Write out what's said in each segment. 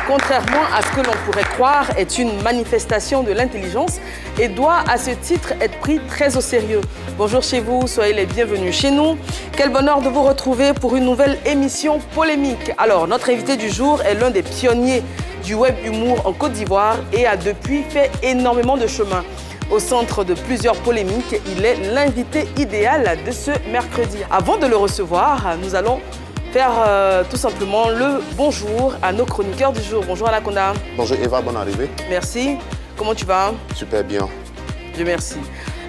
contrairement à ce que l'on pourrait croire, est une manifestation de l'intelligence et doit à ce titre être pris très au sérieux. Bonjour chez vous, soyez les bienvenus chez nous. Quel bonheur de vous retrouver pour une nouvelle émission polémique. Alors, notre invité du jour est l'un des pionniers du web humour en Côte d'Ivoire et a depuis fait énormément de chemin. Au centre de plusieurs polémiques, il est l'invité idéal de ce mercredi. Avant de le recevoir, nous allons faire tout simplement le bonjour à nos chroniqueurs du jour. Bonjour Anaconda. Bonjour Eva, bonne arrivée. Merci. Comment tu vas? Super bien. Dieu merci.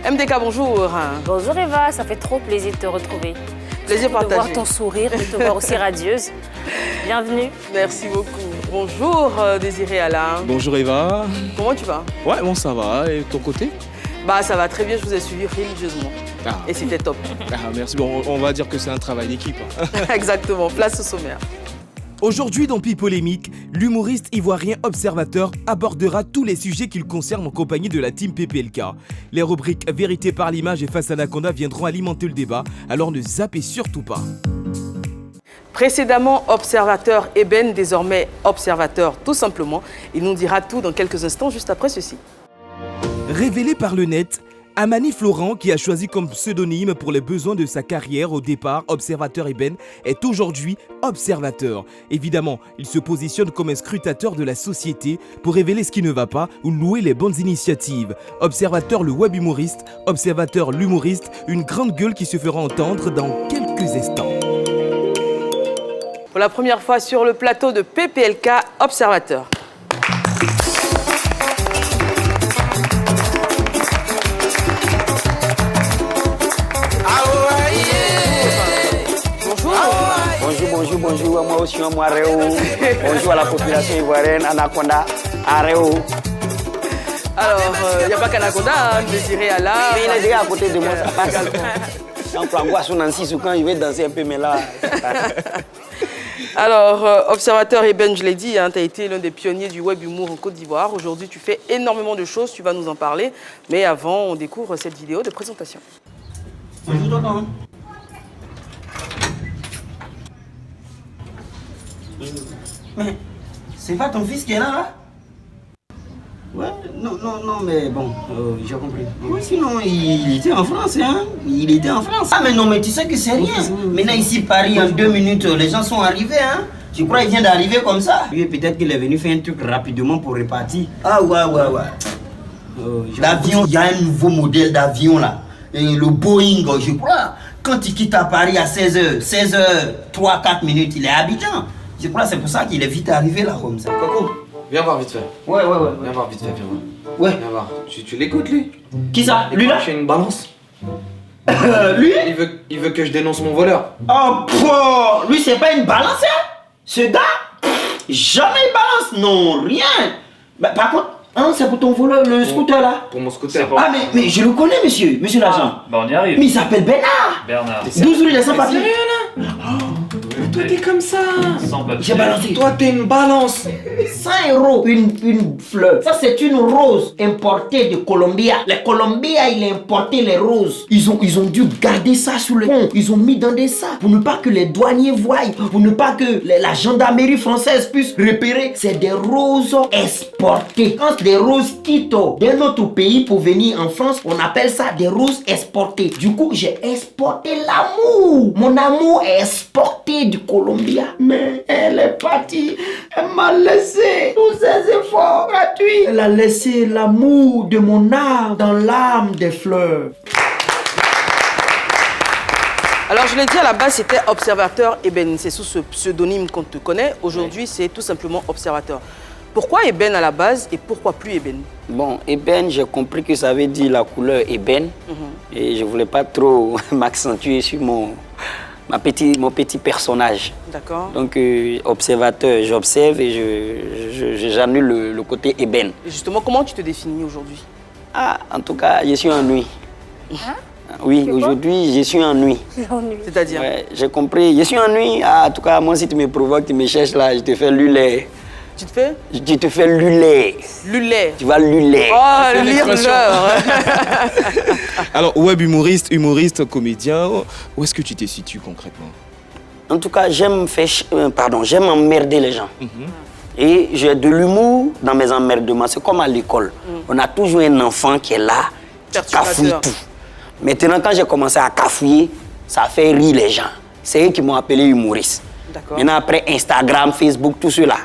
MDK, bonjour. Bonjour Eva, ça fait trop plaisir de te retrouver. Plaisir partagé. De voir ton sourire, de te voir aussi radieuse. Bienvenue. Merci beaucoup. Bonjour Désiré Alain. Bonjour Eva. Comment tu vas? Ouais, bon ça va. Et ton côté? Bah ça va très bien, je vous ai suivi religieusement. Ah. Et c'était top. Ah, merci, bon, on va dire que c'est un travail d'équipe. Exactement, place au sommaire. Aujourd'hui dans Pi Polémique, l'humoriste ivoirien Observateur abordera tous les sujets qu'il concerne en compagnie de la team PPLK. Les rubriques Vérité par l'image et Face à Anaconda viendront alimenter le débat, alors ne zappez surtout pas. Précédemment Observateur Eben, désormais Observateur tout simplement. Il nous dira tout dans quelques instants, juste après ceci. Révélé par le net, Amani Florent, qui a choisi comme pseudonyme pour les besoins de sa carrière au départ Observateur Eben, est aujourd'hui Observateur. Évidemment, il se positionne comme un scrutateur de la société pour révéler ce qui ne va pas ou louer les bonnes initiatives. Observateur le web humoriste, Observateur l'humoriste, une grande gueule qui se fera entendre dans quelques instants. Pour la première fois sur le plateau de PPLK, Observateur. Bonjour, moi aussi, moi, Réo. Bonjour à la population ivoirienne, Anaconda, à Réo. Alors, il n'y a pas qu'Anaconda, Désiré Alain. Mais il est déjà à côté de moi, ça passe. On prend quoi sur Nancy, quand il veut danser un peu, mais là... Alors, Observateur Eben, je l'ai dit, hein, tu as été l'un des pionniers du web humour en Côte d'Ivoire. Aujourd'hui, tu fais énormément de choses, tu vas nous en parler. Mais avant, on découvre cette vidéo de présentation. Bonjour, tonton. Mais c'est pas ton fils qui est là? Ouais, non, mais bon, j'ai compris. Oui, sinon, il était en France, hein? Il était en France. Ah, mais non, mais tu sais que c'est rien. Maintenant, ici, Paris, en 2 minutes, les gens sont arrivés, hein? Tu crois qu'il vient d'arriver comme ça? Lui, peut-être qu'il est venu faire un truc rapidement pour repartir. Ah, ouais. L'avion, il y a un nouveau modèle d'avion, là. Et le Boeing, je crois, quand il quitte à Paris à 16h, 3, 4 minutes, il est à Abidjan. Je crois que c'est pour ça qu'il est vite arrivé là comme ça. Coco. Viens voir vite fait. Ouais. Viens voir vite fait, viens voir. Ouais. Viens voir. Tu l'écoutes lui? Qui ça? Lui là? Je fais une balance. Lui? Il veut que je dénonce mon voleur. Oh, pouah. Lui c'est pas une balance, hein? Ce gars? Jamais il balance, non, rien. Bah, par contre, hein, c'est pour ton voleur, le scooter là? Pour mon scooter. Ah, mais je le connais, monsieur l'agent. Bah on y arrive. Mais il s'appelle Bernard. 12 rue des Sans-Papiers. Toi t'es comme ça. Sans papier. J'ai balancé. Toi t'es une balance. 100 € une fleur. Ça c'est une rose importée de Colombia. Les Colombiens ils ont importé les roses. Ils ont dû garder ça sous le pont. Ils ont mis dans des sacs pour ne pas que les douaniers voient, pour ne pas que la gendarmerie française puisse repérer. C'est des roses exportées. Quand des roses quittent d'un autre pays pour venir en France, on appelle ça des roses exportées. Du coup j'ai exporté l'amour. Mon amour est exporté du Colombia. Mais elle est partie. Elle m'a laissé tous ses efforts gratuits. Elle a laissé l'amour de mon âme dans l'âme des fleurs. Alors, je l'ai dit à la base, c'était Observateur Eben. C'est sous ce pseudonyme qu'on te connaît. Aujourd'hui, c'est tout simplement Observateur. Pourquoi Eben à la base et pourquoi plus Eben? Bon, ébène, j'ai compris que ça veut dire la couleur ébène. Et je voulais pas trop m'accentuer sur mon petit personnage. D'accord. Donc, observateur, j'observe et j'annule le côté ébène. Et justement, comment tu te définis aujourd'hui? Ah, en tout cas, je suis ennuyé. Hein? Oui, aujourd'hui, je suis ennuyé. C'est-à-dire? Ouais, j'ai compris. Je suis ennuyé. Ah, en tout cas, moi, si tu me provoques, tu me cherches là, je te fais luler. Tu te fais? Tu te fais luler. Luler. Tu vas luler. Oh, lire l'heure. Alors, web humoriste, comédien, où est-ce que tu te situes concrètement? En tout cas, j'aime emmerder les gens. Et j'ai de l'humour dans mes emmerdements. C'est comme à l'école. On a toujours un enfant qui est là, qui cafouille tout. Maintenant, quand j'ai commencé à cafouiller, ça fait rire les gens. C'est eux qui m'ont appelé humoriste. Maintenant, après Instagram, Facebook, tout cela,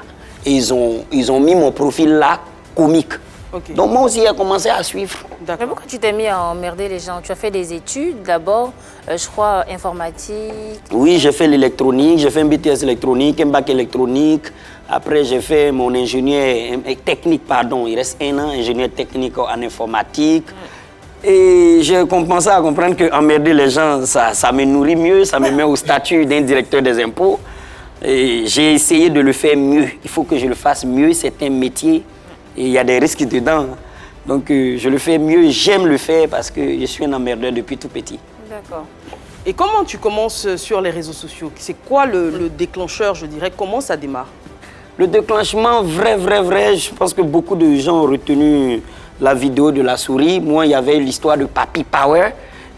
ils ont mis mon profil là, comique. Donc moi aussi, j'ai commencé à suivre. Mais pourquoi tu t'es mis à emmerder les gens? Tu as fait des études d'abord, je crois, informatique. Oui, j'ai fait l'électronique, j'ai fait un BTS électronique, un bac électronique. Après, j'ai fait mon ingénieur technique, pardon. Il reste 1 an, ingénieur technique en informatique. Et j'ai commencé à comprendre qu'emmerder les gens, ça me nourrit mieux, ça me met au statut d'un directeur des impôts. Et j'ai essayé de le faire mieux. Il faut que je le fasse mieux, c'est un métier. Et il y a des risques dedans. Donc, je le fais mieux, j'aime le faire parce que je suis un emmerdeur depuis tout petit. D'accord. Et comment tu commences sur les réseaux sociaux? C'est quoi le déclencheur, je dirais? Comment ça démarre? Le déclenchement, vrai, je pense que beaucoup de gens ont retenu la vidéo de la souris. Moi, il y avait l'histoire de Papi Power.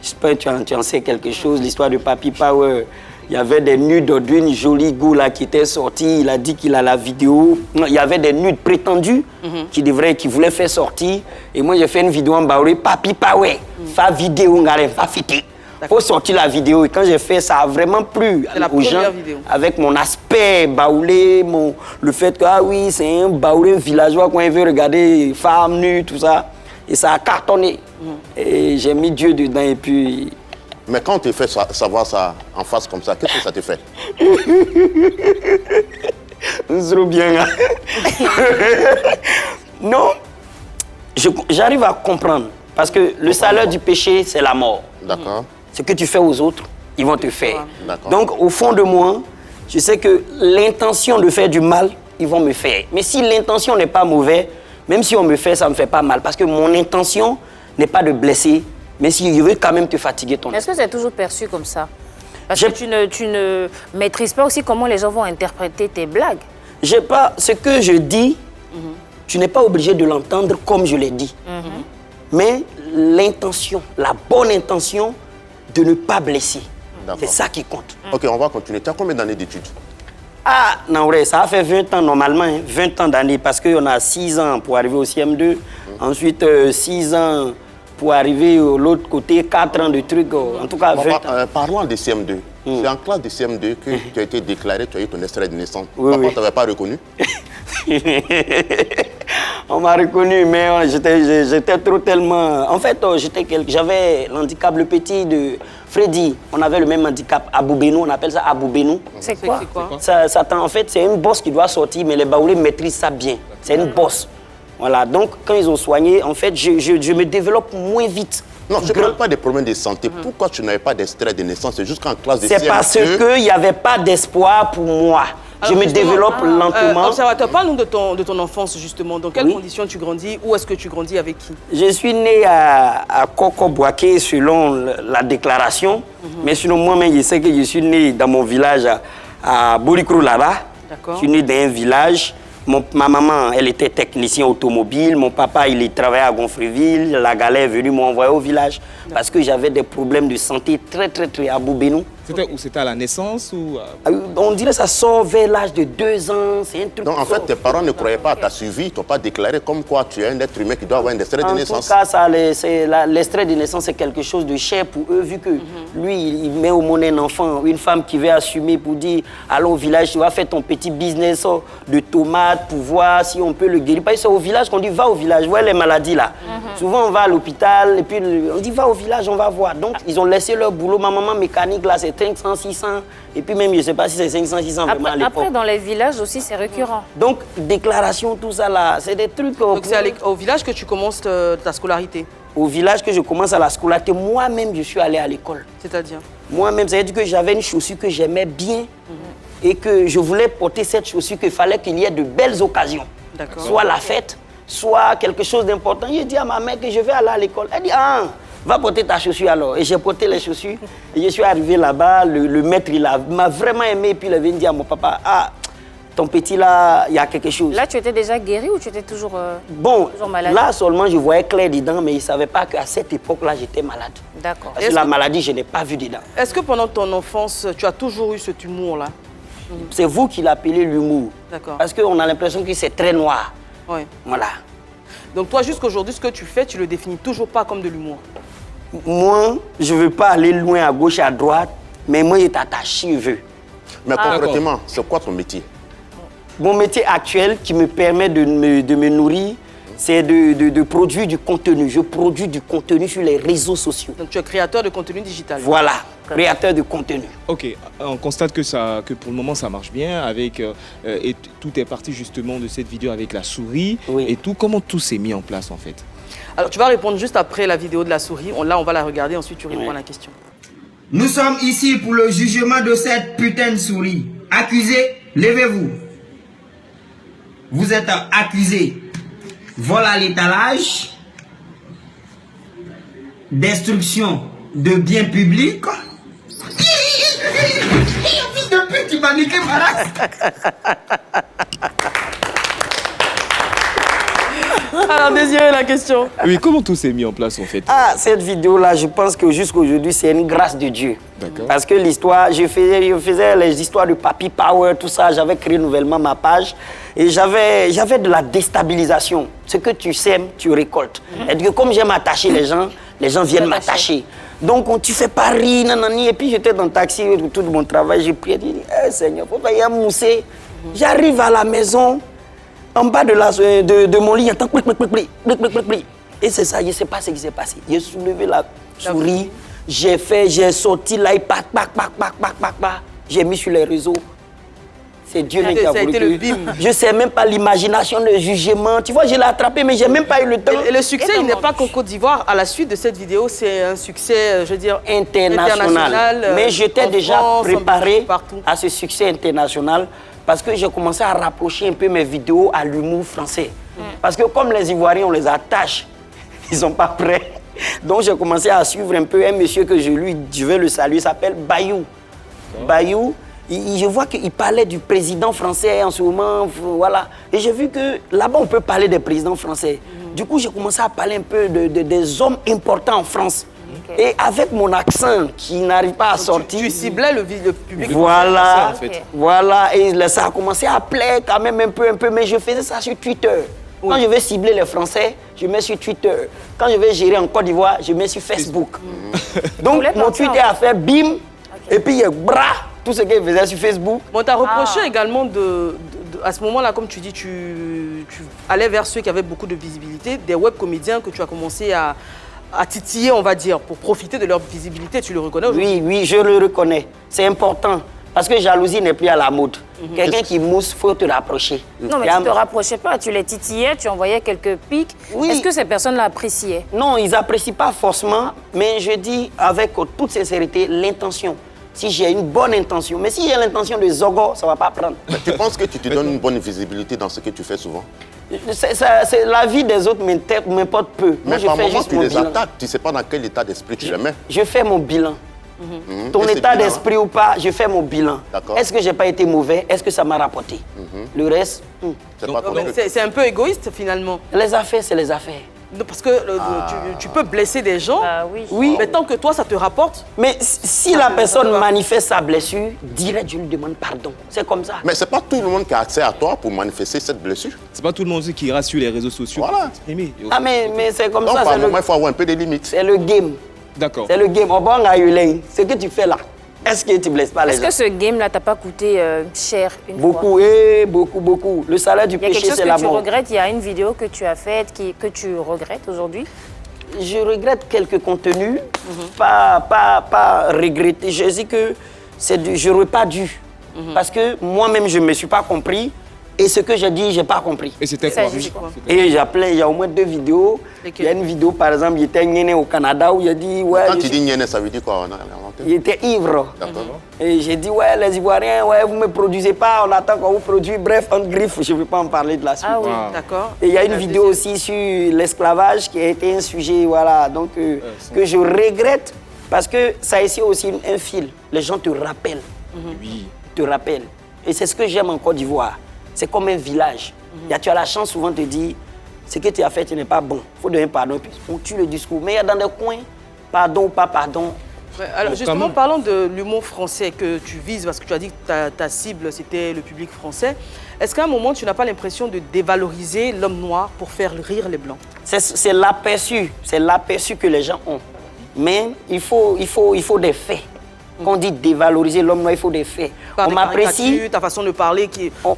J'espère que tu en sais quelque chose, l'histoire de Papi Power. Il y avait des nudes d'une jolie go là qui était sortie. Il a dit qu'il a la vidéo. Il y avait des nudes prétendus qui voulaient faire sortir. Et moi, j'ai fait une vidéo en baoulé. Papi Power, fa vidéo, fa fité. Faut sortir la vidéo. Et quand j'ai fait, ça a vraiment plu aux gens. Vidéo. Avec mon aspect baoulé, le fait que, ah oui, c'est un baoulé villageois quand il veut regarder femmes nues, tout ça. Et ça a cartonné. Et j'ai mis Dieu dedans et puis... Mais quand on te fait savoir ça en face comme ça, qu'est-ce que ça te fait? C'est bien. Non, j'arrive à comprendre. Parce que le salaire du péché, c'est la mort. D'accord. Ce que tu fais aux autres, ils vont te faire. Donc, au fond de moi, je sais que l'intention de faire du mal, ils vont me faire. Mais si l'intention n'est pas mauvaise, même si on me fait, ça ne me fait pas mal. Parce que mon intention n'est pas de blesser, mais si je veux quand même te fatiguer ton... Est-ce que c'est toujours perçu comme ça? Parce que tu ne maîtrises pas aussi comment les gens vont interpréter tes blagues. J'ai pas... Ce que je dis, tu n'es pas obligé de l'entendre comme je l'ai dit. Mais l'intention, la bonne intention de ne pas blesser, c'est ça qui compte. Ok, on va continuer. Tu as combien d'années d'études? Ah, non, ouais, ça a fait 20 ans normalement, 20 ans d'années, parce qu'on a 6 ans pour arriver au CM2, ensuite 6 ans pour arriver de l'autre côté, 4 ans de trucs, en tout cas 20 ans. Parlons de CM2. C'est en classe de CM2 que tu as été déclaré, tu as eu ton extrait de naissance. Oui, Par contre, tu n'avais pas reconnu? On m'a reconnu, mais j'étais trop tellement... En fait, j'avais l'handicap, le petit de Freddy. On avait le même handicap, Aboubénou, on appelle ça Aboubénou. C'est quoi? En fait, c'est une bosse qui doit sortir, mais les baoulés maîtrisent ça bien. C'est une bosse. Voilà, donc quand ils ont soigné, en fait, je me développe moins vite. Non, je ne parle pas des problèmes de santé. Pourquoi tu n'avais pas d'extrait de naissance? C'est juste qu'en classe de CM2... C'est parce qu'il n'y avait pas d'espoir pour moi. Je me développe lentement. Observateur, parle-nous de ton enfance, justement. Dans quelles conditions tu grandis? Où est-ce que tu grandis? Avec qui? Je suis né à Koko-Boaké, selon la déclaration. Mais sinon, moi-même, je sais que je suis né dans mon village à Bolikrou, là-bas. Je suis né dans un village. Ma maman, elle était technicienne automobile. Mon papa, il travaillait à Gonfreville. La galère est venue m'envoyer au village parce que j'avais des problèmes de santé très à Boubénou. C'était à la naissance ou... On dirait que ça sort vers l'âge de 2 ans. C'est un truc. Donc en fait, tes parents ne croyaient pas à ta suivi. Ils ne t'ont pas déclaré comme quoi tu es un être humain qui doit avoir un extrait de naissance. En tout cas, l'extrait de naissance, c'est quelque chose de cher pour eux, vu que lui, il met au monde un enfant, une femme qui veut assumer pour dire allons au village, tu vas faire ton petit business de tomates pour voir si on peut le guérir. Parce que c'est au village qu'on dit va au village, ouais les maladies là. Souvent on va à l'hôpital et puis on dit va au village, on va voir. Donc ils ont laissé leur boulot. Ma maman mécanique là, c'est 500, 600. Et puis même, je ne sais pas si c'est 500, 600 vraiment à l'époque. Après, dans les villages aussi, c'est récurrent. Donc, déclaration, tout ça là, c'est des trucs... Donc c'est au village que tu commences ta scolarité? Au village que je commence à la scolarité, moi-même, je suis allé à l'école. C'est-à-dire? Moi-même, c'est-à-dire que j'avais une chaussure que j'aimais bien et que je voulais porter cette chaussure, qu'il fallait qu'il y ait de belles occasions. Soit la fête, soit quelque chose d'important. J'ai dit à ma mère que je vais aller à l'école. Elle dit, ah, va porter ta chaussure alors. Et j'ai porté les chaussures. Et je suis arrivé là-bas, le maître, il m'a vraiment aimé. Et puis il avait dit à mon papa, ah, ton petit là, il y a quelque chose. Là, tu étais déjà guéri ou tu étais toujours, toujours malade? Là seulement, je voyais clair dedans, mais il ne savait pas qu'à cette époque-là, j'étais malade. D'accord. Parce que la maladie, je n'ai pas vu dedans. Est-ce que pendant ton enfance, tu as toujours eu cet humour-là? C'est vous qui l'appelez l'humour. D'accord. Parce qu'on a l'impression que c'est très noir. Oui. Voilà. Donc toi, jusqu'à aujourd'hui, ce que tu fais, tu le définis toujours pas comme de l'humour. Moi, je ne veux pas aller loin à gauche, à droite, mais moi, il t'attache, je veux. Mais concrètement, c'est quoi ton métier? Mon métier actuel qui me permet de me nourrir, c'est de produire du contenu. Je produis du contenu sur les réseaux sociaux. Donc tu es créateur de contenu digital. Voilà, créateur de contenu. Ok, on constate que pour le moment ça marche bien avec et tout est parti justement de cette vidéo avec la souris et tout. Comment tout s'est mis en place en fait? Alors tu vas répondre juste après la vidéo de la souris. Là, on va la regarder, ensuite tu réponds à la question. Nous sommes ici pour le jugement de cette putain de souris. Accusé, levez-vous. Vous êtes accusé. Vol à l'étalage, destruction de biens publics. Fils de pute, tu m'as niqué ma race. Alors, Désiré, la question. Oui, comment tout s'est mis en place en fait? Ah, cette vidéo-là, je pense que jusqu'à aujourd'hui, c'est une grâce de Dieu. Parce que l'histoire, je faisais les histoires de Papi Power, tout ça, j'avais créé nouvellement ma page et j'avais de la déstabilisation. Ce que tu sèmes, tu récoltes. Et que comme j'aime attacher les gens viennent m'attacher. Donc, tu fais pas rire, nanani. Et puis, j'étais dans le taxi, tout mon travail, j'ai prié, j'ai dit, Seigneur, faut pas y avoir moussé. J'arrive à la maison, en bas de mon lit, j'entends clic. Et c'est ça, je ne sais pas ce qui s'est passé. J'ai soulevé la souris, j'ai sorti l'iPad, j'ai mis sur les réseaux. C'est Dieu qui a voulu. le bim. Je ne sais même pas l'imagination, le jugement. Tu vois, je l'ai attrapé, mais je n'ai même pas eu le temps. Et le succès, il n'est pas qu'en Côte d'Ivoire. À la suite de cette vidéo, c'est un succès, je veux dire, international. Mais j'étais déjà France, préparé partout. à ce succès international parce que j'ai commencé à rapprocher un peu mes vidéos à l'humour français. Parce que comme les Ivoiriens, on les attache, ils ne sont pas prêts. Donc j'ai commencé à suivre un peu un monsieur que je vais le saluer, il s'appelle Bayou. Bayou, je vois qu'il parlait du président français en ce moment, voilà. Et j'ai vu que là-bas, on peut parler des présidents français. Du coup, j'ai commencé à parler un peu des hommes importants en France. Et avec mon accent qui n'arrive pas à sortir. Tu ciblais le public. Voilà, français, en fait. voilà. Et ça a commencé à plaire quand même un peu, mais je faisais ça sur Twitter. Quand je vais cibler les Français, je mets sur Twitter. Quand je vais gérer en Côte d'Ivoire, je mets sur Facebook. Donc, mon Twitter a fait bim, et puis bras, tout ce qu'il faisait sur Facebook. Bon, tu as reproché également à ce moment-là, comme tu dis, tu allais vers ceux qui avaient beaucoup de visibilité, des web comédiens que tu as commencé à titiller, on va dire, pour profiter de leur visibilité. Tu le reconnais aujourd'hui? Oui, je le reconnais. C'est important. Parce que jalousie n'est plus à la mode. Quelqu'un qui mousse, il faut te rapprocher. Non, mais tu ne te rapprochais pas. Tu les titillais, tu envoyais quelques pics. Oui. Est-ce que ces personnes l'appréciaient? Non, ils n'apprécient pas forcément, mais je dis avec toute sincérité l'intention. Si j'ai une bonne intention, mais si j'ai l'intention de zogo, ça ne va pas prendre. Mais tu penses que tu te donnes une bonne visibilité dans ce que tu fais souvent? La vie des autres m'importe peu. Mais moi, par je fais moment, juste tu mon les bilan. attaques. Tu ne sais pas dans quel état d'esprit tu les mets. Je fais mon bilan. Ton Et c'est état bilan, d'esprit ou pas, je fais mon bilan. D'accord. Est-ce que j'ai pas été mauvais? Est-ce que ça m'a rapporté? Le reste, C'est pas ton truc. C'est un peu égoïste, finalement. les affaires, c'est les affaires. Non, parce que tu peux blesser des gens, Oui. mais tant que toi, ça te rapporte. Mais si la personne manifeste sa blessure, direct, je lui demande pardon. C'est comme ça. Mais c'est pas tout le monde qui a accès à toi pour manifester cette blessure. C'est pas tout le monde aussi qui ira sur les réseaux sociaux Voilà. pour s'exprimer. Ah, mais c'est comme Donc, ça. par C'est moment, il faut avoir un peu de limites. le game. D'accord. C'est le game. Ce que tu fais là, est-ce que tu ne blesses pas les Est-ce gens? que ce game-là t'a pas coûté cher une fois? Beaucoup. Le salaire du Il y a quelque péché, chose c'est la que tu mort. regrettes. Il y a une vidéo que tu as faite que tu regrettes aujourd'hui. Je regrette quelques contenus, pas regretter. Je dis que je n'aurais pas dû. Parce que moi-même, je ne me suis pas compris. Et ce que j'ai dit, je n'ai pas compris. Et c'était Ça, quoi? je sais quoi. Et j'appelais, il y a au moins 2 vidéos. Il y a une vidéo, par exemple, j'étais gnéné au Canada où il a dit... Ouais, Quand tu dis nienne, ça veut dire quoi? On a inventé. il était ivre. D'accord. Et j'ai dit, ouais, les Ivoiriens, ouais, vous ne me produisez pas, on attend qu'on vous produise. Bref, on griffe, je ne vais pas en parler de la suite. Ah oui. D'accord. Et il y a une vidéo aussi sur l'esclavage qui a été un sujet, voilà, donc que je regrette parce que ça a ici aussi un fil. Les gens te rappellent. Oui. Te rappellent. Et c'est ce que j'aime en Côte d'Ivoire. C'est comme un village. Tu as la chance souvent de dire, ce que tu as fait, tu n'es pas bon. Il faut donner pardon. Et puis on tue le discours. Mais il y a dans des coins, pardon ou pas pardon, Ouais, alors justement, parlons de l'humour français que tu vises, parce que tu as dit que ta cible, c'était le public français. Est-ce qu'à un moment, tu n'as pas l'impression de dévaloriser l'homme noir pour faire rire les Blancs? C'est l'aperçu que les gens ont. Mais il faut des faits. Quand on dit dévaloriser l'homme noir, il faut des faits. On m'apprécie. Ta façon de parler,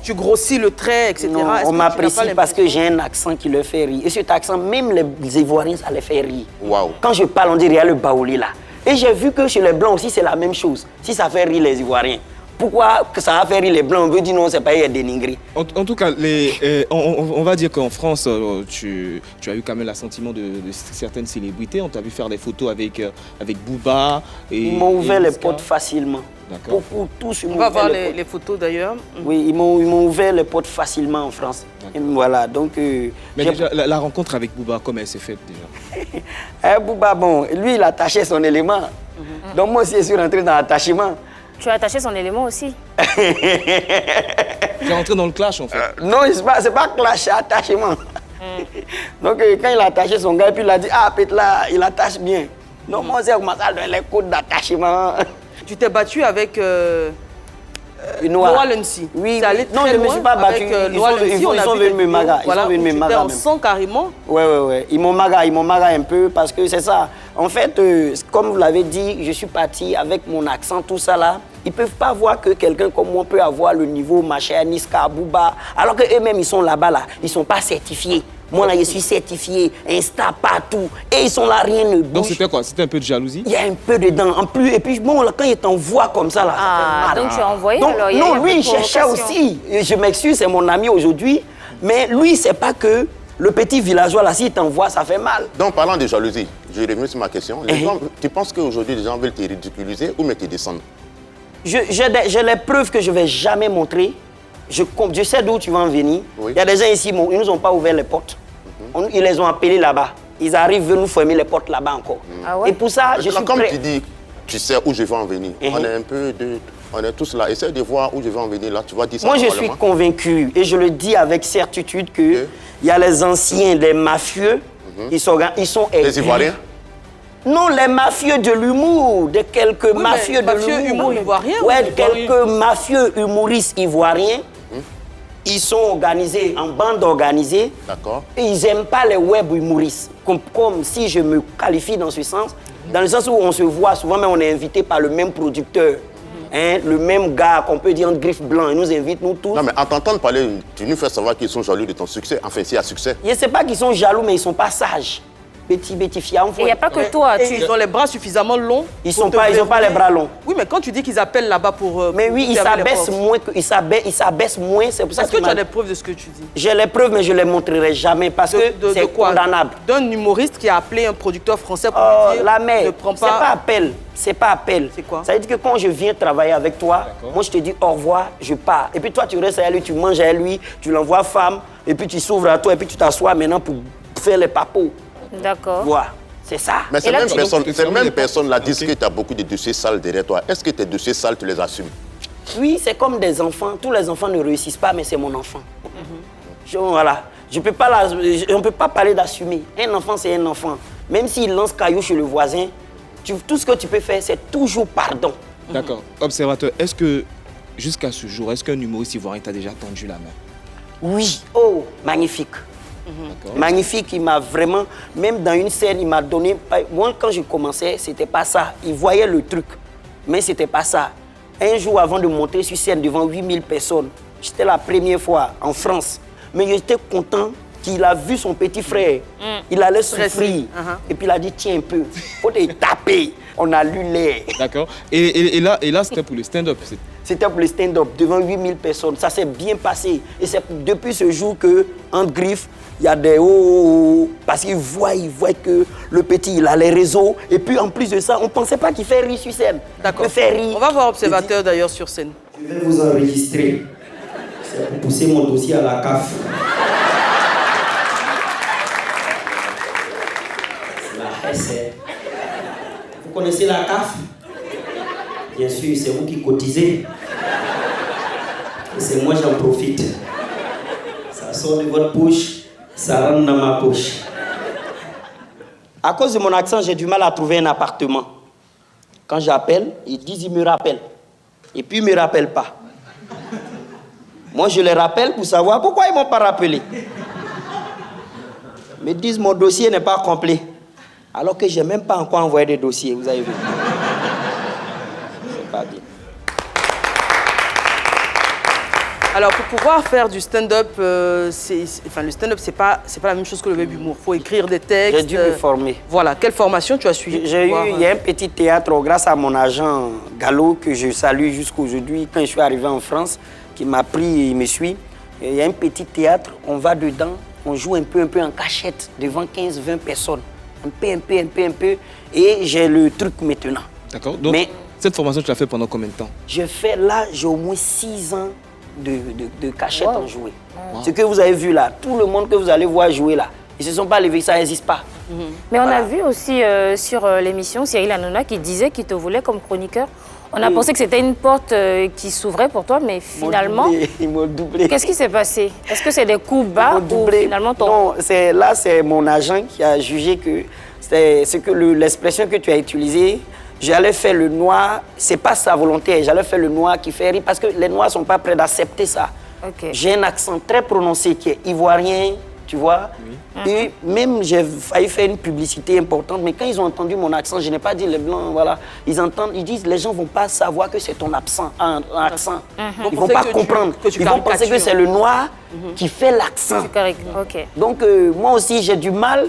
tu grossis le trait, etc. Non, on m'apprécie parce que j'ai un accent qui le fait rire. Et cet accent, même les Ivoiriens, ça les fait rire. Wow. Quand je parle, on dit, regarde le baouli là. Et j'ai vu que chez les Blancs aussi, c'est la même chose. Si ça fait rire les Ivoiriens, pourquoi que ça va faire rire les Blancs? On veut dire non, c'est pas dénigré. En tout cas, on va dire qu'en France, tu as eu quand même l'assentiment de certaines célébrités. On t'a vu faire des photos avec Booba. Ils m'ont ouvert les portes facilement. Beaucoup, tous. On va voir les photos d'ailleurs. Oui, ils m'ont ouvert les portes facilement en France. Et voilà, donc... Mais déjà, la rencontre avec Booba, comment elle s'est faite déjà? Booba, bon, lui, il attachait son élément. Donc moi aussi, je suis rentré dans l'attachement. Tu as attaché son élément aussi. Tu es rentré dans le clash en fait. Non, c'est pas clash, c'est attachement. Donc quand il a attaché son gars, puis il a dit, ah, peut-être là, il attache bien. Donc moi, j'ai commencé à donner les codes d'attachement. Tu t'es battu avec Noah Lensi. Oui, non, je ne me suis pas battu. Ils sont venus me maga. Voilà, tu étais en sang carrément. Oui. Ils m'ont maga un peu parce que c'est ça. En fait, comme vous l'avez dit, je suis parti avec mon accent, tout ça là. Ils ne peuvent pas voir que quelqu'un comme moi peut avoir le niveau Macha, Niska, Booba, alors qu'eux-mêmes, ils sont là-bas, là. Ils ne sont pas certifiés. Moi, là, je suis certifié, Insta, partout. Et ils sont là, rien ne bouge. Donc, c'était quoi? C'était un peu de jalousie? Il y a un peu dedans. En plus, et puis, bon, là, quand ils t'envoient comme ça, là, ça fait mal. Donc, tu as envoyé donc, alors, non, lui, il cherchait aussi. Et je m'excuse, c'est mon ami aujourd'hui. Mais lui, c'est pas que le petit villageois, là, s'il t'envoie, ça fait mal. Donc, parlant de jalousie, je reviens sur ma question. Les gens, tu penses qu'aujourd'hui, les gens veulent te ridiculiser ou te descendre? J'ai les preuves que je ne vais jamais montrer. Je sais d'où tu vas en venir. Oui. Il y a des gens ici, ils ne nous ont pas ouvert les portes. Ils les ont appelés là-bas. Ils arrivent, veulent nous fermer les portes là-bas encore. Ah ouais? Et pour ça, je suis comme prêt. tu dis, tu sais où je vais en venir. On est tous là. Essaye de voir où je vais en venir là. Tu vas dire ça. Moi, je suis convaincu, et je le dis avec certitude, qu'il y a les anciens, les mafieux, ils sont aigris. Les Ivoiriens? Non, les mafieux de l'humour, de quelques mafieux de l'humour. Ivoiriens? Ouais, quelques mafieux humoristes ivoiriens. Ils sont organisés en bande organisée. D'accord. Et ils n'aiment pas les web humoristes. Comme si je me qualifie dans ce sens. Dans le sens où on se voit souvent, mais on est invité par le même producteur. Le même gars qu'on peut dire en griffe blanc. Il nous invite, nous tous. Non, mais en t'entendant parler, tu nous fais savoir qu'ils sont jaloux de ton succès. Enfin, s'il y a succès. Je ne sais pas qu'ils sont jaloux, mais ils ne sont pas sages. Petit fiam. Il n'y a pas que toi. Ils ont les bras suffisamment longs. Ils n'ont pas les bras longs. Oui, mais quand tu dis qu'ils appellent là-bas pour. Mais oui, ils s'abaissent moins. C'est pour ça Est-ce que tu as des preuves de ce que tu dis? J'ai les preuves, mais je ne les montrerai jamais parce que c'est condamnable. D'un humoriste qui a appelé un producteur français pour lui dire, la mère, ne prends pas... c'est pas appel. C'est pas appel. C'est quoi? Ça veut dire que quand je viens travailler avec toi, moi je te dis au revoir, je pars. Et puis toi tu restes à lui, tu manges à lui, tu l'envoies femme, et puis tu s'ouvres à toi, et puis tu t'assois maintenant pour faire les papos. D'accord. Voilà. C'est ça. Mais ces mêmes personnes là disent que tu as beaucoup de dossiers sales derrière toi. Est-ce que tes dossiers sales, tu les assumes? Oui, c'est comme des enfants. Tous les enfants ne réussissent pas, mais c'est mon enfant. Voilà. On ne peut pas parler d'assumer. Un enfant, c'est un enfant. Même s'il lance caillou chez le voisin, tout ce que tu peux faire, c'est toujours pardon. D'accord. Observateur, est-ce que, jusqu'à ce jour, est-ce qu'un humoriste ivoirien t'a déjà tendu la main? Oui. Oh, magnifique. Magnifique, il m'a vraiment, même dans une scène, il m'a donné, moi quand je commençais, c'était pas ça, il voyait le truc, mais c'était pas ça. Un jour avant de monter sur scène devant 8000 personnes, j'étais la première fois en France, mais j'étais content qu'il a vu son petit frère, il allait souffrir, et puis il a dit tiens un peu, faut te taper, on a lu l'air. D'accord, et là c'était pour le stand-up? C'était pour le stand-up, devant 8000 personnes. Ça s'est bien passé. Et c'est depuis ce jour que, entre griffes, il y a des parce qu'ils voient que le petit, il a les réseaux. Et puis, en plus de ça, on ne pensait pas qu'il fait rire sur scène. D'accord. Rire. On va voir Observateur d'ailleurs sur scène. Je vais vous enregistrer. C'est pour pousser mon dossier à la CAF. C'est la SR. Vous connaissez la CAF? Bien sûr, c'est vous qui cotisez. Et c'est moi, j'en profite. Ça sort de votre bouche, ça rentre dans ma poche. À cause de mon accent, j'ai du mal à trouver un appartement. Quand j'appelle, ils disent ils me rappellent. Et puis ils ne me rappellent pas. Moi, je les rappelle pour savoir pourquoi ils ne m'ont pas rappelé. Ils me disent mon dossier n'est pas complet. Alors que je n'ai même pas encore envoyé de dossier, vous avez vu. C'est pas bien. Alors, pour pouvoir faire du stand-up, le stand-up, c'est pas la même chose que le web humour. Il faut écrire des textes. J'ai dû me former. Voilà, quelle formation tu as suivi? Il y a un petit théâtre grâce à mon agent Gallo, que je salue jusqu'aujourd'hui, quand je suis arrivé en France, qui m'a pris et il me suit. Il y a un petit théâtre, on va dedans, on joue un peu en cachette, devant 15-20 personnes. Un peu. Et j'ai le truc maintenant. D'accord. Donc, cette formation, tu l'as fait pendant combien de temps? J'ai au moins 6 ans de cachette en jouer. Ce que vous avez vu là, tout le monde que vous allez voir jouer là, ils ne se sont pas levés, ça n'existe pas. Mais on a vu aussi sur l'émission Cyril Hanouna qui disait qu'il te voulait comme chroniqueur. On a pensé que c'était une porte qui s'ouvrait pour toi, mais finalement... Ils m'ont doublé. Qu'est-ce qui s'est passé? Est-ce que c'est des coups bas ou finalement ton... Non, c'est mon agent qui a jugé que l'expression que tu as utilisée, j'allais faire le noir, c'est pas sa volonté, j'allais faire le noir qui fait rire, parce que les noirs ne sont pas prêts d'accepter ça. Okay. J'ai un accent très prononcé qui est ivoirien, tu vois. Oui. Et même, j'ai failli faire une publicité importante, mais quand ils ont entendu mon accent, je n'ai pas dit les blancs, voilà. Ils disent, les gens ne vont pas savoir que c'est ton accent. Ils ne vont pas comprendre. Ils vont penser que c'est le noir qui fait l'accent. Okay. Donc, moi aussi, j'ai du mal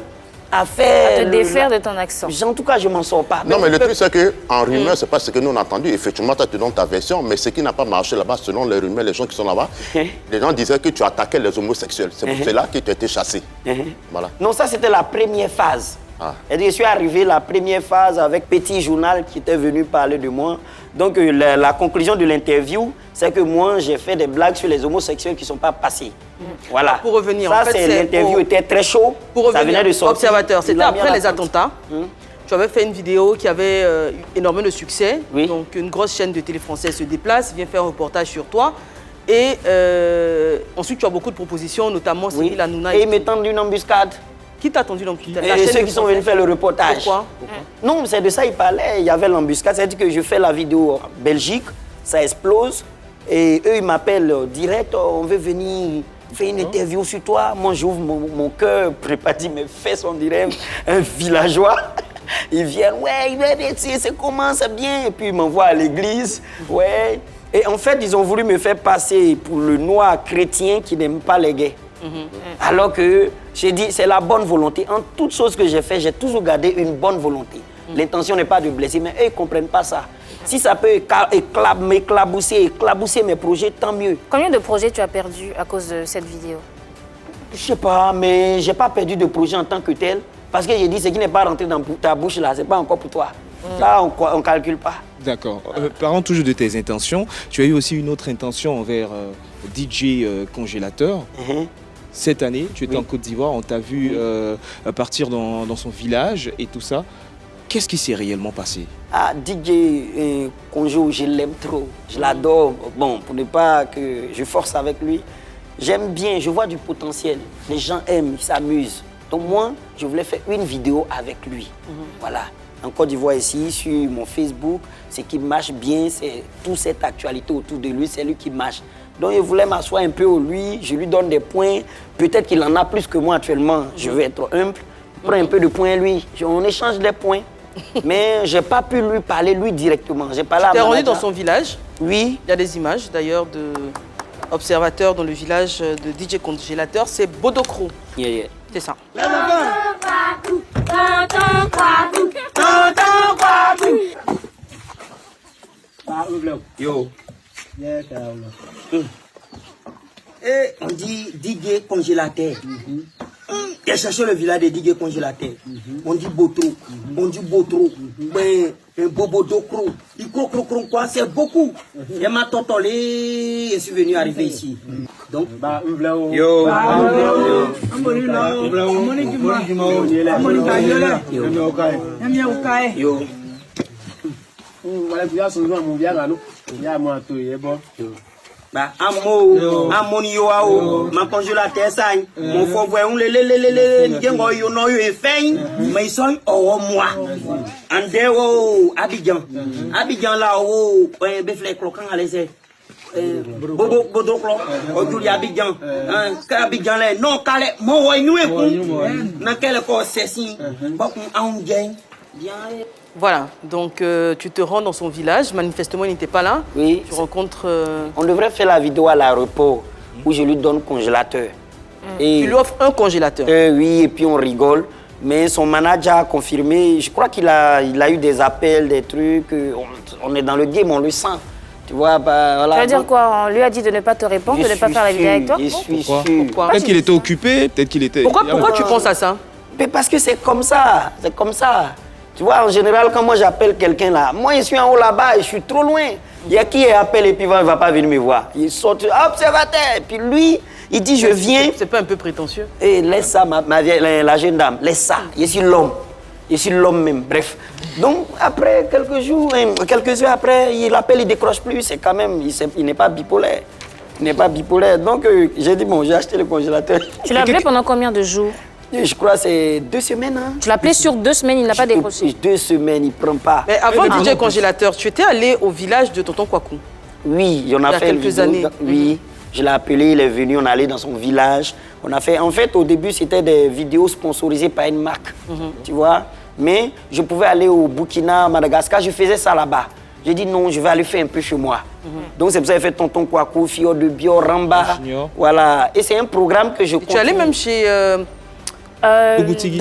à faire... À te défaire de ton accent. En tout cas, je ne m'en sors pas. Non, mais le truc, c'est qu'en rumeur, ce n'est pas ce que nous on a entendu. Effectivement, tu donnes ta version, mais ce qui n'a pas marché là-bas, selon les rumeurs, les gens qui sont là-bas, les gens disaient que tu attaquais les homosexuels. C'est pour cela que tu as été chassé. Voilà. Non, ça, c'était la première phase. Et je suis arrivé la première phase avec Petit Journal qui était venu parler de moi. Donc, la conclusion de l'interview, c'est que moi, j'ai fait des blagues sur les homosexuels qui ne sont pas passés. Voilà. Pour revenir, ça, l'interview était très chaud. Pour revenir, ça venait de sortir. Observateur, c'était après les attentats. Tu avais fait une vidéo qui avait énormément de succès. Oui. Donc, une grosse chaîne de télé française se déplace, vient faire un reportage sur toi. Et ensuite, tu as beaucoup de propositions, notamment Cyril Hanouna. Et ils me tendent une embuscade. Qui t'a tendu l'embuscade? Ceux qui sont venus faire le reportage. Pourquoi? Non, c'est de ça il parlait. Il y avait l'embuscade. C'est-à-dire que je fais la vidéo en Belgique, ça explose. Et eux, ils m'appellent direct. On veut venir faire une interview sur toi. Moi, j'ouvre mon cœur, prépare mes fesses, on dirait un villageois. Ils viennent, ouais, c'est comment, c'est bien. Et puis ils m'envoient à l'église. Ouais. Et en fait, ils ont voulu me faire passer pour le noir chrétien qui n'aime pas les gays. Alors que j'ai dit, c'est la bonne volonté. En toute chose que j'ai fait, j'ai toujours gardé une bonne volonté. L'intention n'est pas de blesser, mais eux, ils ne comprennent pas ça. Si ça peut m'éclabousser mes projets, tant mieux. Combien de projets tu as perdu à cause de cette vidéo? Je ne sais pas, mais je n'ai pas perdu de projet en tant que tel. Parce que j'ai dit, ce qui n'est pas rentré dans ta bouche, là, ce n'est pas encore pour toi. Ça, on ne calcule pas. D'accord. Parlons toujours de tes intentions. Tu as eu aussi une autre intention envers DJ Congélateur. Cette année, tu étais en Côte d'Ivoire, on t'a vu partir dans son village et tout ça. Qu'est-ce qui s'est réellement passé? Ah, DJ Conjo, je l'aime trop. Je l'adore. Bon, pour ne pas que je force avec lui, j'aime bien, je vois du potentiel. Les gens aiment, ils s'amusent. Donc moi, je voulais faire une vidéo avec lui. Voilà. En Côte d'Ivoire ici, sur mon Facebook, ce qui marche bien, c'est toute cette actualité autour de lui, c'est lui qui marche. Donc je voulais m'asseoir un peu au lui, je lui donne des points. Peut-être qu'il en a plus que moi actuellement, je vais être humble. Prends un peu de points lui, on échange des points. Mais je n'ai pas pu lui parler lui directement. Tu t'es rendu dans son village? Oui. Il y a des images d'ailleurs d'observateurs dans le village de DJ Congélateur, c'est Bodokro. C'est ça. Yo. Et on dit DJ Congélateur. Il a cherché le village de DJ Congélateur. On dit Botro. On dit Botro. Un bobo d'ocro. Il croit quoi? C'est beaucoup. Il m'a totolé. Je suis venu arriver ici. Donc, yo. Bah, amonio, ma congélateur, ça, mon frère, voit un mais ils sont au moi. Andeo, Abidjan. Abidjan là, oh, Befle Croquant à l'essai. Bodo Clo, aujourd'hui Abidjan. Abidjan là, non, Calais, mon roi, nous, dans quel corps c'est si, on gagne. Voilà, donc tu te rends dans son village, manifestement il n'était pas là. Oui. Tu rencontres... On devrait faire la vidéo à l'aéroport où je lui donne le congélateur. Et tu lui offres un congélateur. Oui, et puis on rigole. Mais son manager a confirmé, je crois qu'il a eu des appels, des trucs. On est dans le game, on le sent. Tu vois, bah, voilà. Ça veut dire quoi? On lui a dit de ne pas te répondre, de ne pas faire la vidéo avec toi? Je suis sûr. Peut-être qu'il était occupé, peut-être qu'il était... Pourquoi tu penses à ça? Mais parce que c'est comme ça, c'est comme ça. Tu vois, en général, quand moi j'appelle quelqu'un là, moi je suis en haut là-bas et je suis trop loin. Il y a qui appelle et puis il ne va pas venir me voir. Il saute, observateur. Et puis lui, il dit, je viens. C'est pas un peu prétentieux? Et laisse ça, la jeune dame, laisse ça. Je suis l'homme. Je suis l'homme même, bref. Donc, après quelques heures après, il appelle, il décroche plus. C'est quand même, il n'est pas bipolaire. Il n'est pas bipolaire. Donc, j'ai dit, bon, j'ai acheté le congélateur. Tu l'as appelé pendant combien de jours? Je crois que c'est 2 semaines. Hein. Tu l'as appelé sur 2 semaines, il n'a pas décroché? 2 semaines, il ne prend pas. Mais avant DJ Congélateur, tu étais allé au village de Tonton Kwaku? Oui, il y en a fait quelques années. Oui, je l'ai appelé, il est venu, on est allé dans son village. On a fait, en fait, au début, c'était des vidéos sponsorisées par une marque, tu vois. Mais je pouvais aller au Burkina, Madagascar, je faisais ça là-bas. J'ai dit non, je vais aller faire un peu chez moi. Donc c'est pour ça que j'ai fait Tonton Kwaku, Fio de Bio, Ramba. Voilà. Et c'est un programme que je continue. Tu es allé même chez... Dogoutigi,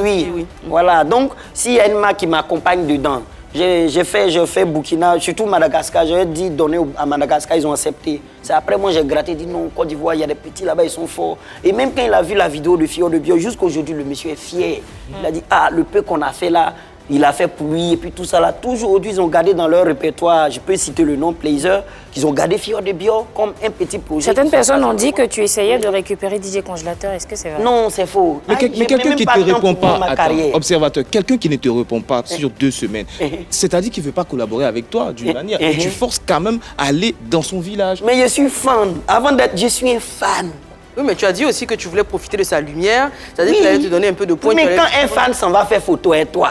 oui. Voilà, donc s'il y a une marque qui m'accompagne dedans, j'ai fait Burkina, surtout Madagascar, j'ai dit donner à Madagascar, ils ont accepté. C'est après moi j'ai gratté, dit non, Côte d'Ivoire, il y a des petits là-bas, ils sont forts. Et même quand il a vu la vidéo de Fio de Bio, jusqu'aujourd'hui le monsieur est fier. Il a dit, ah, le peu qu'on a fait là, il a fait pour lui, et puis tout ça là. Toujours aujourd'hui, ils ont gardé dans leur répertoire, je peux citer le nom, Plaisir, qu'ils ont gardé Fio de Bio comme un petit projet. Certaines personnes ont dit que tu essayais de récupérer DJ Congélateur, est-ce que c'est vrai? Non, c'est faux. Mais quelqu'un qui ne te répond pas, observateur, quelqu'un qui ne te répond pas sur 2 semaines, c'est-à-dire qu'il ne veut pas collaborer avec toi d'une manière, et tu forces quand même à aller dans son village. Mais je suis fan. Avant d'être, je suis un fan. Oui, mais tu as dit aussi que tu voulais profiter de sa lumière, c'est-à-dire qu'il allait te donner un peu de points. Mais quand un fan s'en va faire photo avec toi,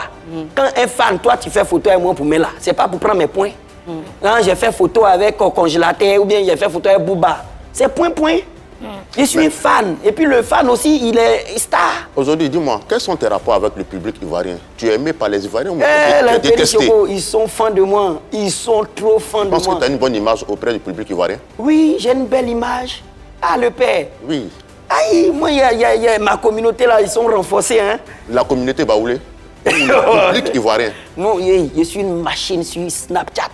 quand un fan, toi, tu fais photo avec moi pour me là, c'est pas pour prendre mes points. Quand j'ai fait photo avec congélateur ou bien j'ai fait photo avec Booba, c'est point. Je suis un fan. Et puis le fan aussi, il est star. Aujourd'hui, dis-moi, quels sont tes rapports avec le public ivoirien? Tu es aimé par les Ivoiriens ou tu es détesté? Ils sont fans de moi. Ils sont trop fans de moi. Tu penses que tu as une bonne image auprès du public ivoirien? Oui, j'ai une belle image. Ah, le père. Oui. Aïe, moi, y a ma communauté là, ils sont renforcés. Hein. La communauté baoulée? Le public ivoirien? Non, je suis une machine sur Snapchat.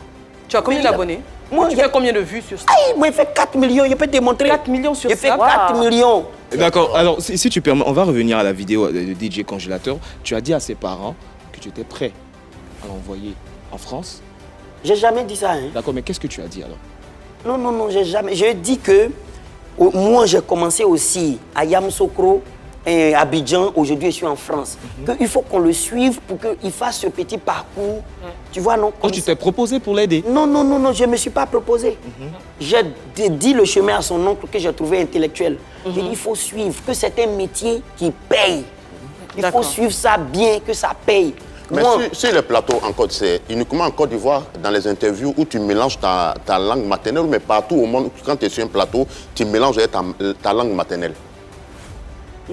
Tu as combien d'abonnés? Moi, tu fais combien de vues sur Snapchat? Aïe, moi, il fait 4 millions, je peux te montrer. 4 millions sur Snapchat? Il fait 4 millions. D'accord, alors si tu permets, on va revenir à la vidéo de DJ Congélateur. Tu as dit à ses parents que tu étais prêt à l'envoyer en France? J'ai jamais dit ça. Hein. D'accord, mais qu'est-ce que tu as dit alors? Non, j'ai jamais. J'ai dit que moi, j'ai commencé aussi à Yamoussoukro, à Abidjan. Aujourd'hui, je suis en France. Il faut qu'on le suive pour qu'il fasse ce petit parcours. Tu vois, non? Oh, tu t'es proposé pour l'aider? Non, je ne me suis pas proposé. J'ai dit le chemin à son oncle que j'ai trouvé intellectuel. J'ai dit, il faut suivre, que c'est un métier qui paye. Il faut suivre ça bien, que ça paye. Mais sur les plateaux, c'est uniquement en Côte d'Ivoire, dans les interviews où tu mélanges ta langue maternelle, mais partout au monde, quand tu es sur un plateau, tu mélanges ta langue maternelle.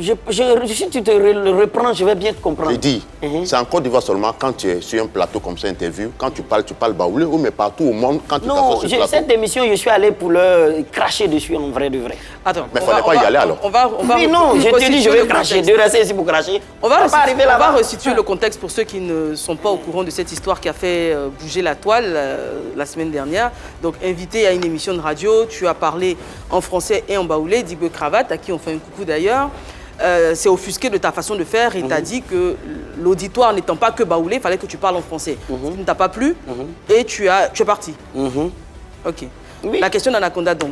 Si tu te reprends, je vais bien te comprendre. Je dis, c'est en Côte d'Ivoire seulement quand tu es sur un plateau comme ça, interview, quand tu parles baoulé, ou mais partout au monde, quand tu t'assois sur le plateau. Cette émission, je suis allé pour leur cracher dessus en vrai de vrai. Attends, mais il ne fallait pas y aller alors. Oui, non, je te dis, je vais cracher. De rester ici pour cracher. On va resituer le contexte pour ceux qui ne sont pas au courant de cette histoire qui a fait bouger la toile la semaine dernière. Donc, invité à une émission de radio, tu as parlé en français et en baoulé, Dibé Cravate, à qui on fait un coucou d'ailleurs. C'est offusqué de ta façon de faire et t'a dit que l'auditoire n'étant pas que baoulé, il fallait que tu parles en français. Ça ne t'a pas plu et tu es parti. Ok. Oui. La question d'Anaconda donc,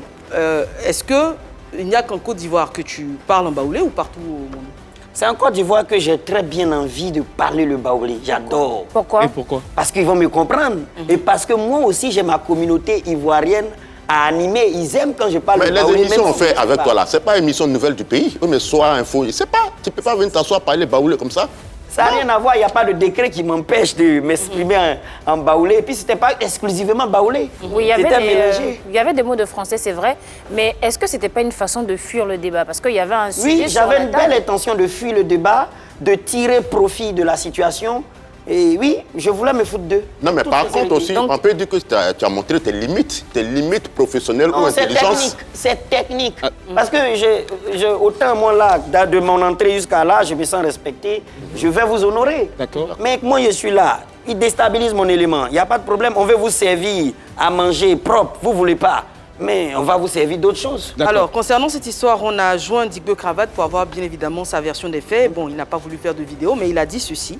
est-ce qu'il n'y a qu'en Côte d'Ivoire que tu parles en baoulé ou partout au monde? C'est en Côte d'Ivoire que j'ai très bien envie de parler le baoulé. J'adore. Pourquoi? Et pourquoi? Parce qu'ils vont me comprendre. Et parce que moi aussi, j'ai ma communauté ivoirienne à animer. Ils aiment quand je parle Mais de les baoulé, émissions même on si fait je avec sais toi pas. là, c'est pas émission nouvelle du pays. Oui, mais soir, info, je sais pas. Tu peux pas venir t'asseoir parler baoulé comme ça. Ça n'a rien à voir, il n'y a pas de décret qui m'empêche de m'exprimer en baoulé. Et puis, ce n'était pas exclusivement baoulé. Oui, C'était mélangé. il y avait des mots de français, c'est vrai. Mais est-ce que ce n'était pas une façon de fuir le débat? Parce qu'il y avait un sujet Oui, sur j'avais la une table. belle intention de fuir le débat, de tirer profit de la situation. Et oui, je voulais me foutre d'eux. Non, mais Tout par ce que contre j'ai aussi, dit. Donc, on peut dire que tu as montré tes limites professionnelles ou non, c'est intelligence. technique, c'est technique. Parce que autant moi là, de mon entrée jusqu'à là, je me sens respecté, je vais vous honorer. D'accord. Mais moi je suis là, il déstabilise mon élément, il n'y a pas de problème, on veut vous servir à manger propre, vous ne voulez pas. Mais on va vous servir d'autres choses. D'accord. Alors, concernant cette histoire, on a joint Digbo Cravate pour avoir bien évidemment sa version des faits. Bon, il n'a pas voulu faire de vidéo, mais il a dit ceci,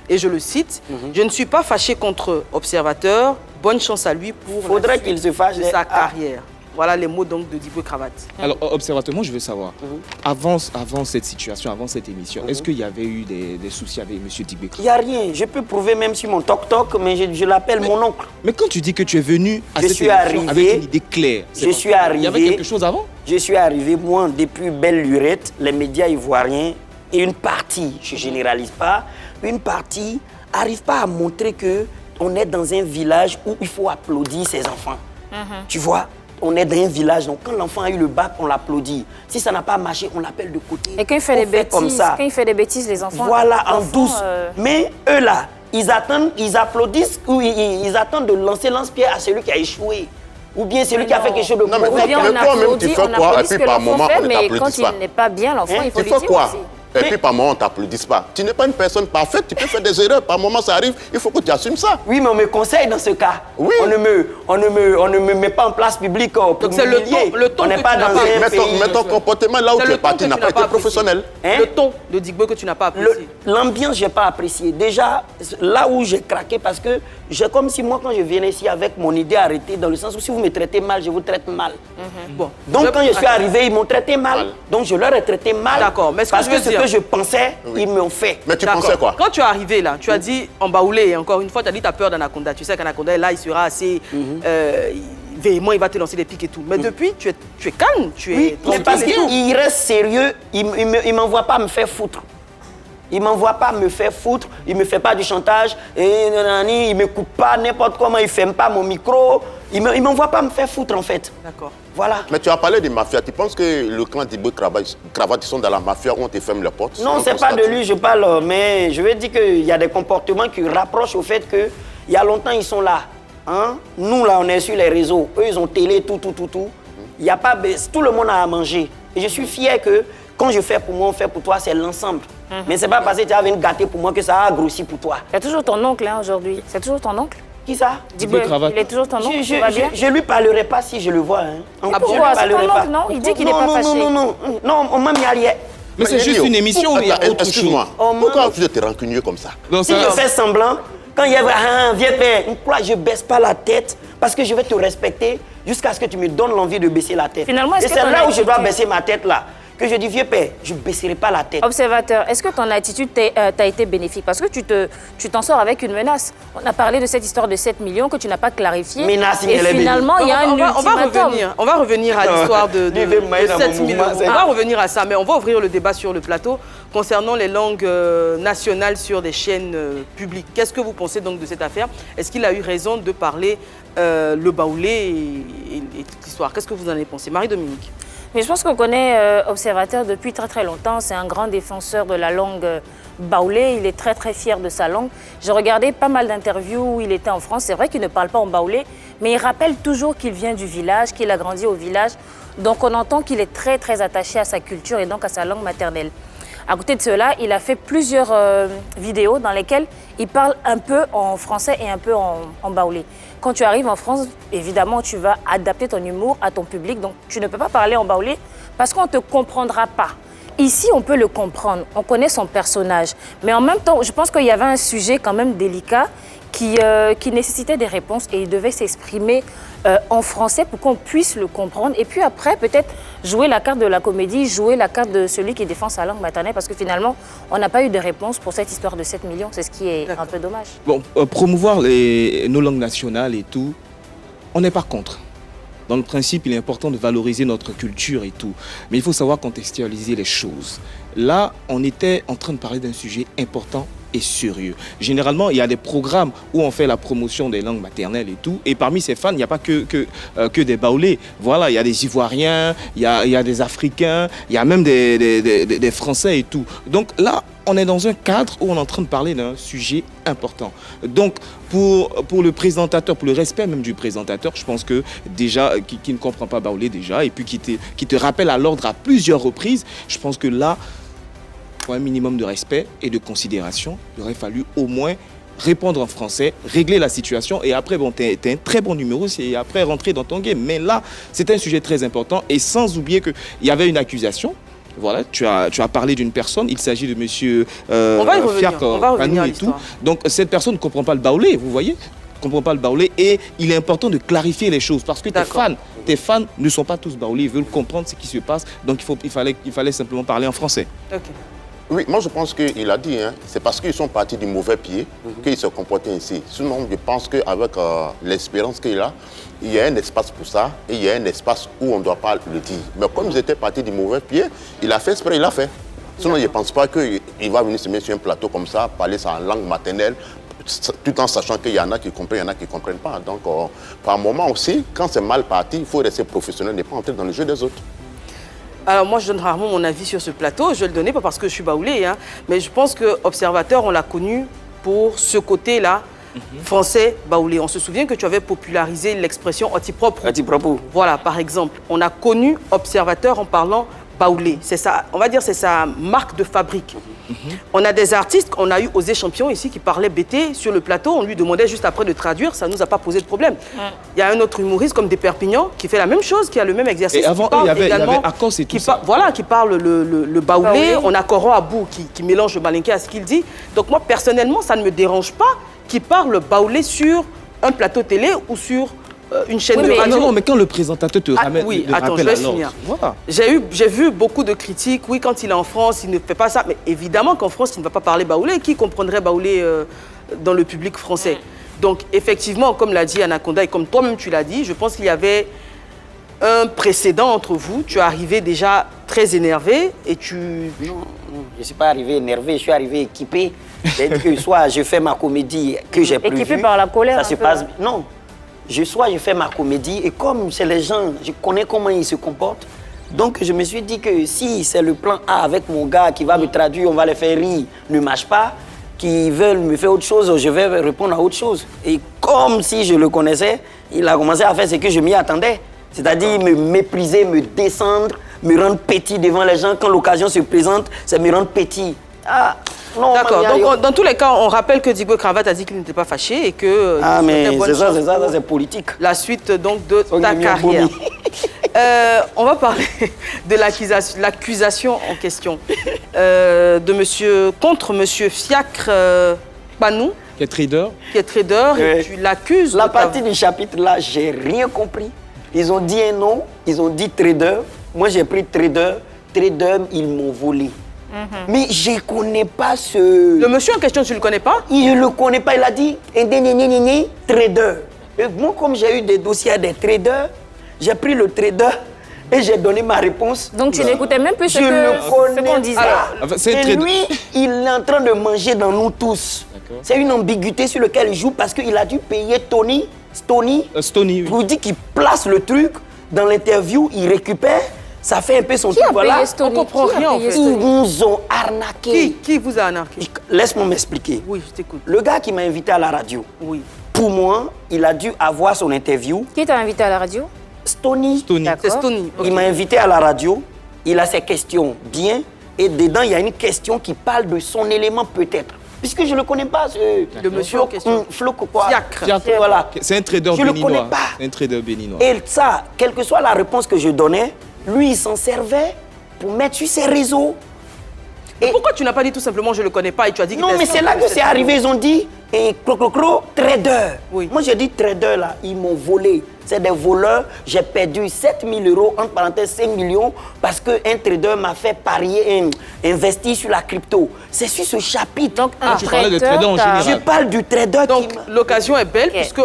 et je le cite, « Je ne suis pas fâché contre Observateur, bonne chance à lui pour Faudrait la qu'il suite se fâche. de sa carrière. » Voilà les mots donc de Digbo Cravate. Alors, observateur, moi je veux savoir, avant cette situation, avant cette émission, est-ce qu'il y avait eu des soucis avec M. Digbo? Il n'y a rien, je peux prouver même sur mon toc-toc, mais je l'appelle mon oncle. Mais quand tu dis que tu es venu à Je cette suis émission arrivé- avec une idée claire, c'est je pas- suis arrivé- Il y avait quelque chose avant? Je suis arrivé, moi, depuis belle lurette, les médias ivoiriens, et une partie, je ne généralise pas, une partie n'arrive pas à montrer qu'on est dans un village où il faut applaudir ses enfants. Tu vois, on est dans un village, donc quand l'enfant a eu le bac, on l'applaudit. Si ça n'a pas marché, on l'appelle de côté. Et quand il fait On des bêtises, comme ça. quand il fait des bêtises, les enfants... Voilà, en l'enfant, douce. Mais eux là, ils attendent, ils applaudissent ou ils attendent de lancer lance-pierre à celui qui a échoué. Ou bien celui qui a fait quelque chose de Non, mais mauvais. Ou bien Mais on toi-même, applaudit, tu fais on quoi? applaudit Et ce puis que par l'enfant moment, fait, on ne mais t'applaudit quand pas. il n'est pas bien, l'enfant, il faut Tu lui fais dire quoi? aussi. Et puis par moment, on ne t'applaudisse pas. Tu n'es pas une personne parfaite, tu peux faire des erreurs. Par moment, ça arrive, il faut que tu assumes ça. Oui, mais on me conseille dans ce cas. Oui. On ne me met pas en place publique pour Donc c'est le m'humilier. ton On n'est que pas tu n'as dans pas un Mais pays. ton comportement là où C'est tu le es parti ton que n'a tu pas n'as été pas professionnel. Hein? Le ton de Digbo que tu n'as pas apprécié. L'ambiance, je n'ai pas apprécié. Déjà, là où j'ai craqué, parce que j'ai comme si moi, quand je viens ici avec mon idée arrêtée, dans le sens où si vous me traitez mal, je vous traite mal. Bon. Donc quand je suis arrivé, ils m'ont traité mal. Voilà. Donc je leur ai traité mal. D'accord, mais ce que parce je que veux ce dire- que je pensais, ils m'ont fait. Mais tu D'accord. pensais quoi? Quand tu es arrivé là, tu as dit en baoulé, et encore une fois, tu as dit tu as peur d'Anaconda. Tu sais qu'Anaconda, là, il sera assez véhément, il va te lancer des pics et tout. Mais depuis, tu es calme, tu es Oui, mais tranquille parce et tout. qu'il reste sérieux, il ne m'envoie pas me faire foutre. Il ne m'envoie pas me faire foutre, il ne me fait pas du chantage, et il ne me coupe pas n'importe comment, il ne ferme pas mon micro. Il ne m'envoie pas me faire foutre en fait. D'accord. Voilà. Mais tu as parlé de mafia. Tu penses que le clan Digbo Cravate, ils sont dans la mafia où on te ferme les portes? Non, c'est pas de lui, je parle, mais je veux dire qu'il y a des comportements qui rapprochent au fait qu'il y a longtemps, ils sont là. Hein? Nous, là, on est sur les réseaux. Eux, ils ont télé, tout. Il y a pas... Tout le monde a à manger. Et je suis fier que quand je fais pour moi, on fait pour toi, c'est l'ensemble. Mais c'est pas parce que tu as venir gâter pour moi que ça a grossi pour toi. C'est toujours ton oncle hein, aujourd'hui. C'est toujours ton oncle. Qui ça? Digbo, Cravate. il est toujours ton oncle. tout va bien. Je lui parlerai pas si je le vois. Hein. Ah, pourquoi? C'est ton oncle, non? Il dit qu'il n'est pas fâché. Non, on m'a mis à rien. Mais c'est juste une émission où il y a autre chose. Excuse-moi, Oh, pourquoi maman. vous êtes rancunieux comme ça? Non, Si ça- je fais semblant, quand il y a viens faire, je baisse pas la tête parce que je vais te respecter jusqu'à ce que tu me donnes l'envie de baisser la tête. Finalement, est-ce et que c'est ton là où je dois attitude- baisser ma tête là. Que je dis, vieux père, je ne baisserai pas la tête. Observateur, est-ce que ton attitude t'a été bénéfique? Parce que tu t'en sors avec une menace. On a parlé de cette histoire de 7 millions que tu n'as pas clarifiée. Menace, et elle est finalement, il y a un ultimatum. On va revenir à l'histoire de Lui, il veut me mettre dans 7 mon millions. mouvement, On va revenir à ça, mais on va ouvrir le débat sur le plateau concernant les langues nationales sur des chaînes publiques. Qu'est-ce que vous pensez donc de cette affaire? Est-ce qu'il a eu raison de parler le baoulé et toute l'histoire? Qu'est-ce que vous en avez pensé? Marie-Dominique. Mais je pense qu'on connaît Observateur depuis très longtemps. C'est un grand défenseur de la langue baoulé. Il est très fier de sa langue. J'ai regardé pas mal d'interviews où il était en France. C'est vrai qu'il ne parle pas en baoulé, mais il rappelle toujours qu'il vient du village, qu'il a grandi au village. Donc on entend qu'il est très attaché à sa culture et donc à sa langue maternelle. À côté de cela, il a fait plusieurs vidéos dans lesquelles il parle un peu en français et un peu en baoulé. Quand tu arrives en France, évidemment, tu vas adapter ton humour à ton public. Donc, tu ne peux pas parler en baoulé parce qu'on ne te comprendra pas. Ici, on peut le comprendre. On connaît son personnage. Mais en même temps, je pense qu'il y avait un sujet quand même délicat qui nécessitait des réponses et il devait s'exprimer en français pour qu'on puisse le comprendre. Et puis après, peut-être jouer la carte de la comédie, jouer la carte de celui qui défend sa langue maternelle parce que finalement, on n'a pas eu de réponse pour cette histoire de 7 millions. C'est ce qui est un peu dommage. Bon, promouvoir nos langues nationales et tout, on n'est pas contre. Dans le principe, il est important de valoriser notre culture et tout. Mais il faut savoir contextualiser les choses. Là, on était en train de parler d'un sujet important et sérieux. Généralement, il y a des programmes où on fait la promotion des langues maternelles et tout. Et parmi ces fans, il n'y a pas que des Baoulés. Voilà, il y a des Ivoiriens, il y a des Africains, il y a même des Français et tout. Donc là, on est dans un cadre où on est en train de parler d'un sujet important. Donc, pour le présentateur, pour le respect même du présentateur, je pense que déjà, qui ne comprend pas Baoulé déjà, et puis qui te rappelle à l'ordre à plusieurs reprises, je pense que là, pour un minimum de respect et de considération, il aurait fallu au moins répondre en français, régler la situation et après, bon, t'es un très bon numéro et après rentrer dans ton game. Mais là, c'est un sujet très important et sans oublier qu'il y avait une accusation. Voilà, tu as parlé d'une personne, il s'agit de monsieur Fiacre Panou et tout. Donc cette personne ne comprend pas le Baoulé, vous voyez, ne comprend pas le Baoulé et il est important de clarifier les choses parce que tes fans ne sont pas tous Baoulés, ils veulent comprendre ce qui se passe, donc il fallait simplement parler en français. Ok. Oui, moi je pense qu'il a dit, hein, c'est parce qu'ils sont partis du mauvais pied qu'ils se comportaient ainsi. Sinon, je pense qu'avec l'expérience qu'il a, il y a un espace pour ça et il y a un espace où on ne doit pas le dire. Mais comme ils étaient partis du mauvais pied, il a fait exprès, il a fait. Sinon, je ne pense pas qu'il va venir se mettre sur un plateau comme ça, parler sa langue maternelle, tout en sachant qu'il y en a qui comprennent, il y en a qui ne comprennent pas. Donc, par moment aussi, quand c'est mal parti, il faut rester professionnel, ne pas entrer dans le jeu des autres. Alors moi, je donne rarement mon avis sur ce plateau. Je vais le donner pas parce que je suis Baoulé, hein, mais je pense que Observateur, on l'a connu pour ce côté-là, français Baoulé. On se souvient que tu avais popularisé l'expression antipropre. Antipropre. Voilà, par exemple. On a connu Observateur en parlant Baoulé. C'est ça, on va dire, c'est sa marque de fabrique. On a des artistes, on a eu Osé Champion ici qui parlait BT sur le plateau. On lui demandait juste après de traduire, ça ne nous a pas posé de problème. Il y a un autre humoriste comme Desperpignan qui fait la même chose, qui a le même exercice. Et avant, il y avait Akos et tout ça. Voilà, qui parle le Baoulé. On a Coran Abou qui mélange le malinké à ce qu'il dit. Donc moi, personnellement, ça ne me dérange pas qu'il parle Baoulé sur un plateau télé ou sur une chaîne de radio. Non, mais quand le présentateur te ramène, attends, je vais finir. Voilà. J'ai vu beaucoup de critiques. Oui, quand il est en France, il ne fait pas ça. Mais évidemment qu'en France, il ne va pas parler Baoulé. Qui comprendrait Baoulé dans le public français? Donc, effectivement, comme l'a dit Anaconda et comme toi-même tu l'as dit, je pense qu'il y avait un précédent entre vous. Tu es arrivé déjà très énervé et tu... Non, je ne suis pas arrivé énervé, je suis arrivé équipé. C'est-à-dire que soit je fais ma comédie que j'ai prévue. Équipé par la colère. Ça se passe... Non. Je fais ma comédie et comme c'est les gens, je connais comment ils se comportent. Donc je me suis dit que si c'est le plan A avec mon gars qui va me traduire, on va les faire rire, ne marche pas, qui veulent me faire autre chose, je vais répondre à autre chose. Et comme si je le connaissais, il a commencé à faire ce que je m'y attendais. C'est-à-dire me mépriser, me descendre, me rendre petit devant les gens. Quand l'occasion se présente, c'est me rendre petit. Ah, non, d'accord, donc dans tous les cas, on rappelle que Digo Cravate a dit qu'il n'était pas fâché et que... Ah, mais c'est ça, c'est politique. La suite donc de ta carrière. On va parler de l'accusation en question contre monsieur Fiacre Panou. Qui est trader. Qui est trader et tu l'accuses. La partie du chapitre là, j'ai rien compris. Ils ont dit un nom, ils ont dit trader. Moi j'ai pris trader. Trader, ils m'ont volé. Mais je ne connais pas ce... Le monsieur en question, tu ne le connais pas? Je ne le connais pas. Il a dit trader. Et moi, comme j'ai eu des dossiers à des traders, j'ai pris le trader et j'ai donné ma réponse. Donc tu n'écoutais même plus ce qu'on disait. Et lui, il est en train de manger dans nous tous. C'est une ambiguïté sur laquelle il joue parce qu'il a dû payer Stony, oui. Vous dit qu'il place le truc dans l'interview, il récupère. Ça fait un peu son truc, voilà. On ne comprend rien en fait. Ils nous ont arnaqué. Qui vous a arnaqué? Laisse-moi m'expliquer. Oui, je t'écoute. Le gars qui m'a invité à la radio, oui. Pour moi, il a dû avoir son interview. Qui t'a invité à la radio? Stony. C'est Stony. Okay. Il m'a invité à la radio, il a ses questions bien, et dedans, il y a une question qui parle de son élément peut-être. Puisque je ne le connais pas, le monsieur en question. Flo quoi? Fiacre. Voilà. C'est un trader béninois. Je ne le connais pas. C'est un trader béninois. Et ça, quelle que soit la réponse que je donnais, lui, il s'en servait pour mettre sur ses réseaux. Et pourquoi tu n'as pas dit tout simplement je ne le connais pas et tu as dit que... Non, mais c'est là que c'est arrivé. Ils ont dit trader. Oui. Moi, j'ai dit trader là. Ils m'ont volé. C'est des voleurs. J'ai perdu 7 000 €, entre parenthèses 5 millions, parce qu'un trader m'a fait parier, investir sur la crypto. C'est sur ce chapitre. Donc, un tu parlais de trader en trader, général. Je parle du trader Donc, qui m'a... l'occasion est belle, Ok. puisque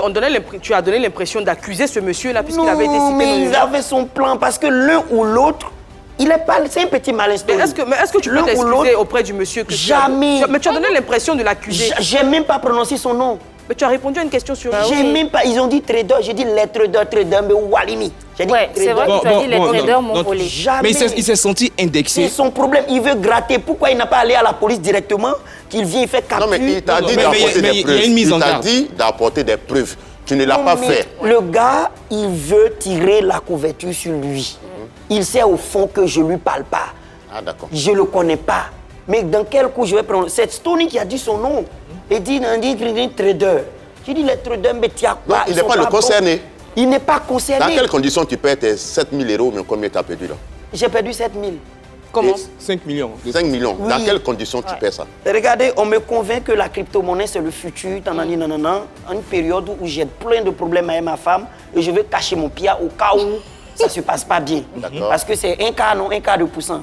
tu as donné l'impression d'accuser ce monsieur-là, puisqu'il avait été Non, cité mais dans les ils gens. avaient son plan, parce que l'un ou l'autre, il est pas... C'est un petit malin. Mais est-ce que tu peux L'un ou t'excuser l'autre, auprès du monsieur que jamais. Mais tu as donné l'impression de l'accuser. J'ai même pas prononcé son nom. Mais tu as répondu à une question sur J'ai même pas... Ils ont dit trader, j'ai dit les traders, mais Walimi. J'ai dit Ouais, c'est vrai trader. que tu as dit les traders m'ont donc, volé. Jamais. Mais il s'est senti C'est indexé. son problème, il veut gratter. Pourquoi il n'a pas allé à la police directement? Qu'il vient, il fait capture. Non, mais il t'a Non, dit mais d'apporter il y a des preuves. une mise en Il t'a garde. dit d'apporter des preuves. Tu ne l'as Non, pas mais fait. Le gars, il veut tirer la couverture sur lui. Il sait au fond que je ne lui parle pas. Ah, d'accord. Je ne le connais pas. Mais dans quel coup je vais prendre? C'est Stony qui a dit son nom. Il dit trader. J'ai dit les traders, mais tu as Non, quoi? il Ils n'est sont pas le bons. concerné. Il n'est pas Dans concerné. quelles conditions tu perds tes 7 000 €, mais combien tu as perdu là? J'ai perdu 7 000. Comment? 5 millions. 5 millions. Oui. Dans quelles conditions tu perds ça? Regardez, on me convainc que la crypto-monnaie, c'est le futur, tanani, nanana, en une période où j'ai plein de problèmes avec ma femme et je veux cacher mon pied au cas où ça ne se passe pas bien. D'accord. Parce que c'est un quart, non, un quart de pourcent.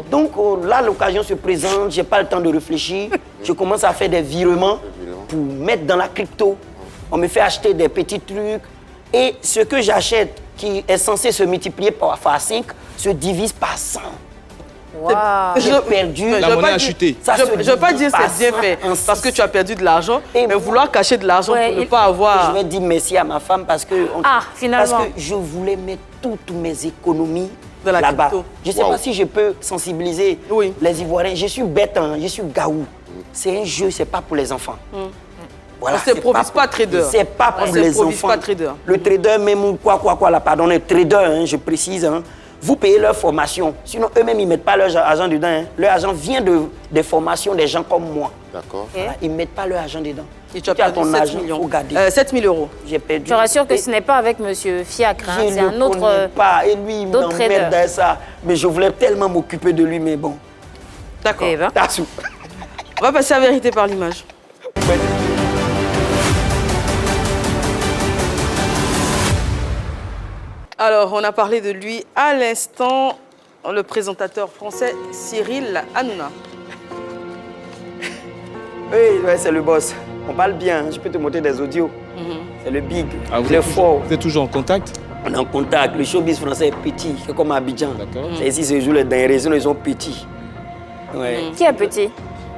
Donc là, l'occasion se présente, je n'ai pas le temps de réfléchir. Je commence à faire des virements pour mettre dans la crypto. On me fait acheter des petits trucs. Et ce que j'achète, qui est censé se multiplier par 5, se divise par 100. Waouh. J'ai perdu. Je La veux monnaie pas a dire- chuté. Ça Je se ne veux pas dire divise par c'est bien 100 fait, en parce que 6. tu as perdu de l'argent, Et mais moi- vouloir cacher de l'argent Ouais, pour ne il- pas avoir... Je vais dire merci à ma femme parce que, finalement. parce que je voulais mettre toutes mes économies Dans la là-bas. crypto. Je ne sais Wow. pas si je peux sensibiliser Oui. les Ivoiriens. Je suis bête, hein, je suis gaou. C'est un jeu, c'est pas pour les enfants. Voilà, On s'improvise c'est pas trader. C'est pas pour On les s'improvise enfants. pas trader. Le trader, même quoi, là, pardon, le trader, hein, je précise, hein, vous payez leur formation. Sinon, eux-mêmes, ils ne mettent pas leur argent dedans. Hein. Leur argent vient des formations des gens comme moi. D'accord. Voilà, ils ne mettent pas leur argent dedans. Et tu as Si perdu ton 7 argent, millions. faut garder. 7 000 €. J'ai perdu. Je te rassure que Et ce n'est pas avec Monsieur Fiacre, hein, je c'est ne un autre. connais pas. Et lui, il d'autres m'emmène traders. dans ça. Mais je voulais tellement m'occuper de lui, mais bon. D'accord. Eh ben. Tassou. On va passer à vérité par l'image. Alors, on a parlé de lui à l'instant, le présentateur français Cyril Hanouna. Oui, ouais, c'est le boss. On parle bien, je peux te montrer des audios. C'est le big, Ah, il est fort. vous êtes toujours en contact? On est en contact. Le showbiz français est petit, c'est comme à Abidjan. D'accord. C'est ici, c'est joue les derniers, sinon ils sont petits. Ouais. Qui est petit?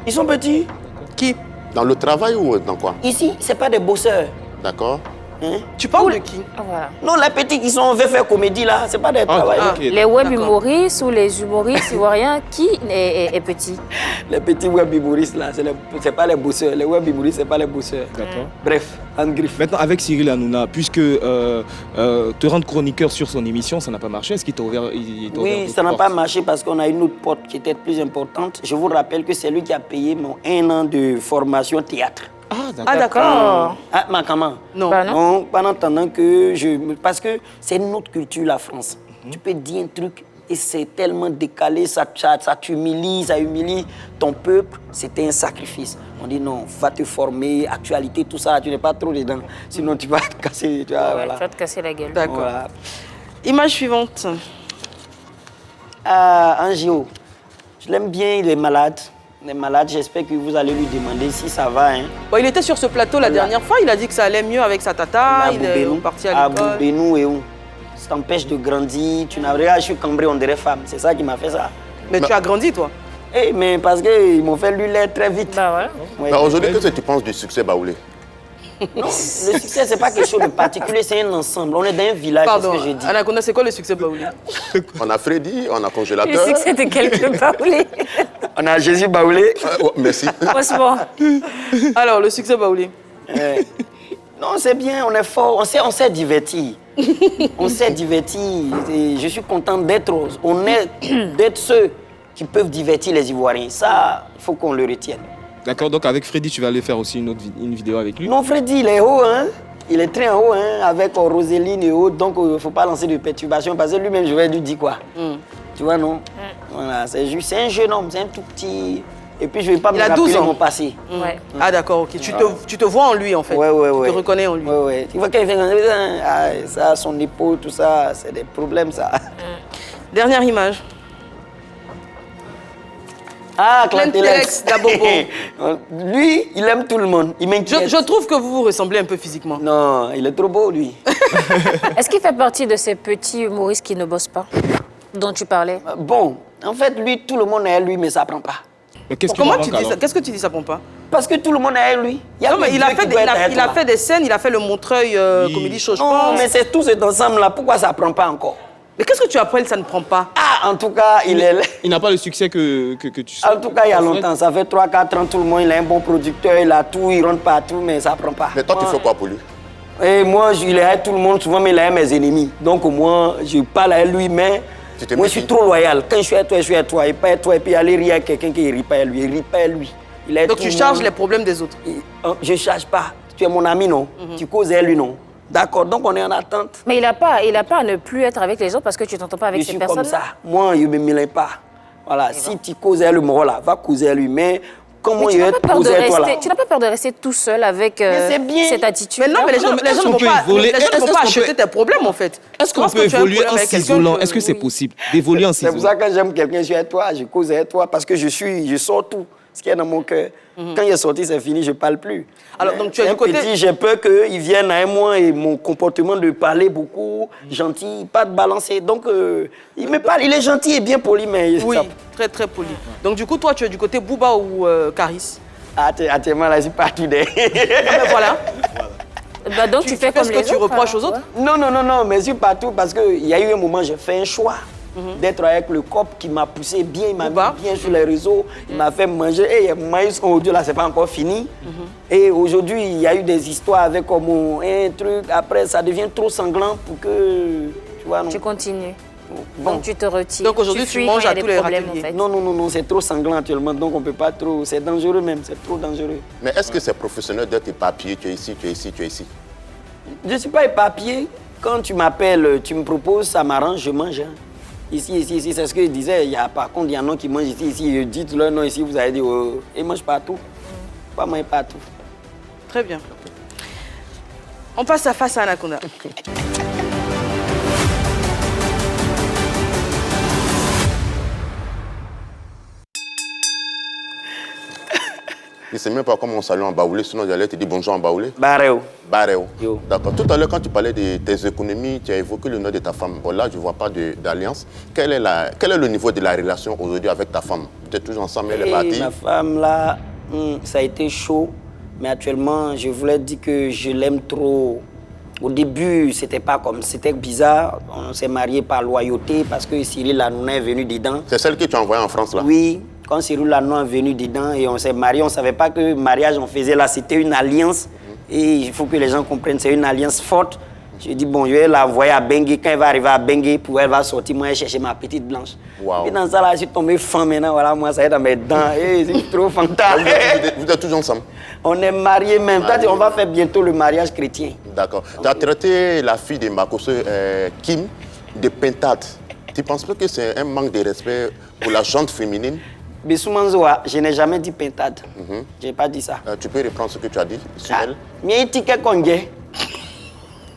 Ils sont petits. Qui? Dans le travail ou dans quoi? Ici, c'est pas des bosseurs. D'accord. Hein? Tu parles de qui? Ah, voilà. Non, les petits qui sont veulent faire comédie là, c'est pas des travailleurs. ok. Les web D'accord. humoristes ou les humoristes ivoiriens, qui est petit? Les petits web humoristes là, c'est pas les bosseurs. Les web humoristes, c'est pas les bosseurs. D'accord. Bref, en griffe. Maintenant, avec Cyril Hanouna, puisque te rendre chroniqueur sur son émission, ça n'a pas marché. Est-ce qu'il t'a ouvert, il t'a ouvert Oui, d'autres ça n'a portes? pas marché parce qu'on a une autre porte qui était plus importante. Je vous rappelle que c'est lui qui a payé mon 1 an de formation théâtre. Ah, d'accord. Ah, d'accord. Ah, ma comment? Non. Bah, non. Non, pendant attendant que je... Parce que c'est une autre culture, la France. Tu peux dire un truc et c'est tellement décalé, ça t'humilie, ça humilie ton peuple. C'était un sacrifice. On dit non, va te former, actualité, tout ça, tu n'es pas trop dedans. Sinon, tu vas te casser. Tu vois, Ouais, voilà. tu vas te casser la gueule. D'accord. Voilà. Image suivante. Angio, je l'aime bien, il est malade. Il est malade, j'espère que vous allez lui demander si ça va. Hein. Bon, il était sur ce plateau la Voilà. dernière fois, il a dit que ça allait mieux avec sa tata, il est parti à l'école. Boubenou et où? Ça t'empêche de grandir. Tu n'as rien, je suis cambré, on dirait femme. C'est ça qui m'a fait ça. Mais tu as grandi, toi. Eh, mais parce qu'ils m'ont fait lui l'air très vite. Bah voilà. Ouais. Mais aujourd'hui, qu'est-ce que tu penses du succès Baoulé? Non, le succès, c'est pas quelque chose de particulier, c'est un ensemble. On est dans un village, c'est ce Pardon, que j'ai dit. Anaconda, c'est quoi le succès Baoulé? On a Freddy, on a Le congélateur. succès de quelqu'un Baoulé. On a Jésus Baoulé. Oh, merci. Franchement. Alors, le succès Baoulé. Non, c'est bien, on est fort, on s'est diverti. On s'est diverti. Et je suis content d'être honnête, d'être ceux qui peuvent divertir les Ivoiriens. Ça, il faut qu'on le retienne. D'accord, donc avec Freddy, tu vas aller faire aussi une vidéo avec lui? Non, Freddy, il est haut, hein. Il est très haut, hein, avec Roséline et autres. Donc, il ne faut pas lancer de perturbations parce que lui-même, je vais lui dire quoi. Tu vois, non? Voilà, c'est juste, c'est un jeune homme, c'est un tout petit. Et puis, je ne vais pas me Il a rappeler 12 ans. mon passé. Ouais. Ah d'accord, ok. Tu te vois en lui en fait. Ouais. Tu te reconnais en lui. Ouais. Tu vois qu'il fait ça, son épaule, tout ça, c'est des problèmes, ça. Dernière image. Ah, Clantélex Dabobo. Lui, il aime tout le monde. Il m'inquiète. Je trouve que vous vous ressemblez un peu physiquement. Non, il est trop beau, lui. Est-ce qu'il fait partie de ces petits humoristes qui ne bossent pas, dont tu parlais? Bon, en fait, lui, tout le monde est à lui, mais ça ne prend pas. Mais qu'est-ce qui Comment manque, tu dis alors ça? Qu'est-ce que tu dis, ça prend pas? Parce que tout le monde est à lui. Non, mais il a fait des scènes, il a fait le Montreuil Comédie Show, je Non, pense. mais c'est tout cet ensemble-là. Pourquoi ça ne prend pas encore? Mais qu'est-ce que tu appelles ça ne prend pas? Ah, en tout cas, il est là. Il n'a pas le succès que tu sais. En tout cas, il y a longtemps. Ça fait 3-4 ans, tout le monde, il a un bon producteur, il a tout, il rentre partout, mais ça ne prend pas. Mais toi, tu fais quoi pour lui? Et moi, il est avec tout le monde, souvent, mais il est avec mes ennemis. Donc, moi, je parle à lui, mais moi, je suis trop loyal. Quand je suis avec toi, je suis avec toi. Et pas avec toi, et puis aller rire avec quelqu'un qui ne rit pas à lui. Il ne rit pas à lui. Il est Donc tu charges les problèmes des autres? Je ne charge pas. Tu es mon ami, non? Tu causes avec lui, non? D'accord, donc on est en attente. Mais il n'a pas à ne plus être avec les autres parce que tu t'entends pas avec Je ces suis personnes. comme ça. Moi, je ne me mêle pas. Voilà, si tu causes avec le moro là, va causer avec lui. Mais comment il va te causer avec toi là? Tu n'as pas peur de rester tout seul avec c'est bien. cette attitude? Mais non, mais les gens ne vont pas acheter tes problèmes en fait. Est-ce qu'on Lorsque peut tu as un évoluer problème en avec quelqu'un, s'isolant? Est-ce que c'est possible d'évoluer en C'est pour s'isolant? ça que quand j'aime quelqu'un, je suis avec toi, je cause avec toi parce que je sors tout ce qui est dans mon cœur. Quand il est sorti, c'est fini, je ne parle plus. Alors, donc tu es du côté... petit, j'ai peur qu'il vienne à moi et mon comportement de parler beaucoup, gentil, pas de balancer. Donc, il me parle, il est gentil et bien poli, mais... Oui, très très poli. Donc du coup, toi, tu es du côté Booba ou Caris? Actuellement, là, je suis parti des... Mais voilà. Bah donc tu fais comme ce les que tu autres, reproches aux alors, autres? Non, mais je suis partout parce qu'il y a eu un moment, j'ai fait un choix. D'être avec le cop qui m'a poussé bien, il m'a mis bien sur les réseaux, il m'a fait manger. Et maïs audio là, c'est pas encore fini. Et aujourd'hui, il y a eu des histoires avec comme un truc. Après, ça devient trop sanglant pour que tu vois. Non. Tu continues. Bon. Donc tu te retires. Donc aujourd'hui, tu fuis manges quand à il y a tous des les problèmes, râteliers. en fait. Non, c'est trop sanglant actuellement, donc on peut pas trop. C'est dangereux même, c'est trop dangereux. Mais est-ce que c'est professionnel d'être éparpillé? Tu es ici, tu es ici, tu es ici. Je suis pas éparpillé. Quand tu m'appelles, tu me proposes, ça m'arrange, je mange. Hein. Ici, c'est ce que je disais. Par contre, il y en a qui mangent ici. Dites leur nom ici, vous allez dire, ils mangent partout. Pas manger partout. Très bien. On passe face à Anaconda. Je ne sais même pas comment on salue en baoulé, sinon j'allais te dire bonjour en baoulé. Barreo. Barreo. Yo. D'accord. Tout à l'heure, quand tu parlais de tes économies, tu as évoqué le nom de ta femme. Bon, là, je ne vois pas d'alliance. Quel est le niveau de la relation aujourd'hui avec ta femme? Vous êtes toujours ensemble, elle est partie? Ma femme, là, ça a été chaud. Mais actuellement, je voulais dire que je l'aime trop. Au début, c'était pas comme... C'était bizarre. On s'est mariés par loyauté parce que Cyril Hanouna est venu dedans. C'est celle que tu as envoyée en France, là? Oui. Quand Cyril Hanouna est venu dedans et on s'est mariés, on ne savait pas que le mariage on faisait là, c'était une alliance. Et il faut que les gens comprennent, c'est une alliance forte. Je dis, bon, je vais l'envoyer à Bengue. Quand elle va arriver à Bengue, elle va sortir, moi, je vais chercher ma petite blanche. Wow. Et dans ça, là, je suis tombé fan maintenant. Voilà, moi, ça est dans mes dents. Et c'est trop fantastique. Vous êtes toujours ensemble? On est mariés même. On va faire bientôt le mariage chrétien. D'accord. Tu as traité la fille de Makosso, Kim, de pintade. Tu ne penses pas que c'est un manque de respect pour la gente féminine? Bissoumanzoa, je n'ai jamais dit pintade. Je n'ai pas dit ça. Tu peux reprendre ce que tu as dit sur elle? Mais ticket congé.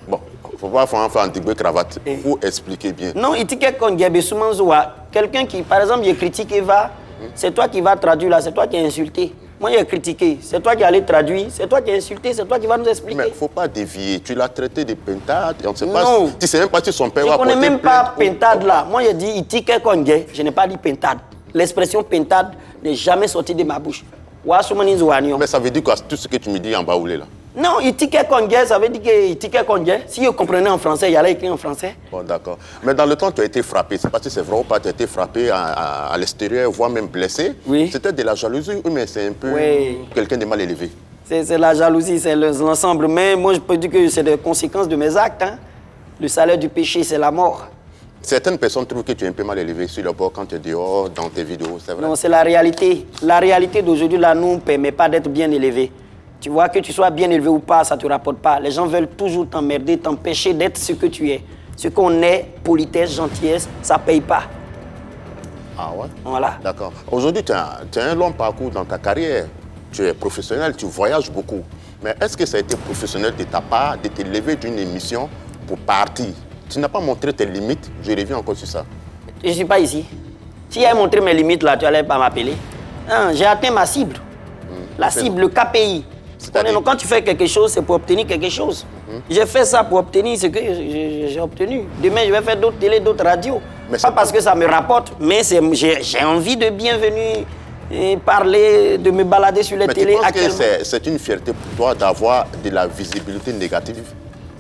Bon, il ne faut pas faire un tigbe cravate. Il faut expliquer bien. Non, il ticket congé, Bissoumanzoa. Quelqu'un qui, par exemple, il critique Eva, c'est toi qui vas traduire là, c'est toi qui as insulté. Moi, j'ai critiqué, c'est toi qui allais traduire, c'est toi qui as insulté, c'est toi qui vas nous expliquer. Mais il ne faut pas dévier. Tu l'as traité de pintade et on ne sait pas. Non. Tu ne sais même pas si son père Je va ne connais porter même pas plainte ou- pintade là. Moi, j'ai dit itique kongé. Je n'ai pas dit pintade. L'expression pintade n'est jamais sortie de ma bouche. Mais ça veut dire quoi, tout ce que tu me dis en baoulé là? Non, itique kongé, ça veut dire que itique kongé. Si je comprenais en français, il allait écrire en français. Bon, d'accord. Mais dans le temps, tu as été frappé. C'est pas si c'est vrai ou pas, tu as été frappé à l'extérieur, voire même blessé. Oui. C'était de la jalousie, ou mais c'est un peu Oui. quelqu'un de mal élevé? C'est la jalousie, c'est l'ensemble. Mais moi, je peux dire que c'est des conséquences de mes actes. Hein. Le salaire du péché, c'est la mort. Certaines personnes trouvent que tu es un peu mal élevé sur le bord quand tu es dehors, dans tes vidéos, c'est vrai? Non, c'est la réalité. La réalité d'aujourd'hui, là, nous ne permet pas d'être bien élevé. Tu vois, que tu sois bien élevé ou pas, ça ne te rapporte pas. Les gens veulent toujours t'emmerder, t'empêcher d'être ce que tu es. Ce qu'on est, politesse, gentillesse, ça ne paye pas. Ah ouais? Voilà. D'accord. Aujourd'hui, tu as un long parcours dans ta carrière. Tu es professionnel, tu voyages beaucoup. Mais est-ce que ça a été professionnel de ta part de te lever d'une émission pour partir? Tu n'as pas montré tes limites. Je reviens encore sur ça. Je ne suis pas ici. Si j'avais montré mes limites là, tu n'allais pas m'appeler. Non, j'ai atteint ma cible. La cible, le KPI. Donc, quand tu fais quelque chose, c'est pour obtenir quelque chose. J'ai fait ça pour obtenir ce que j'ai obtenu. Demain, je vais faire d'autres télé, d'autres radios. Pas parce que ça me rapporte, mais j'ai envie de bien venir et parler, de me balader sur les télés. Mais tu penses que c'est une fierté pour toi d'avoir de la visibilité négative?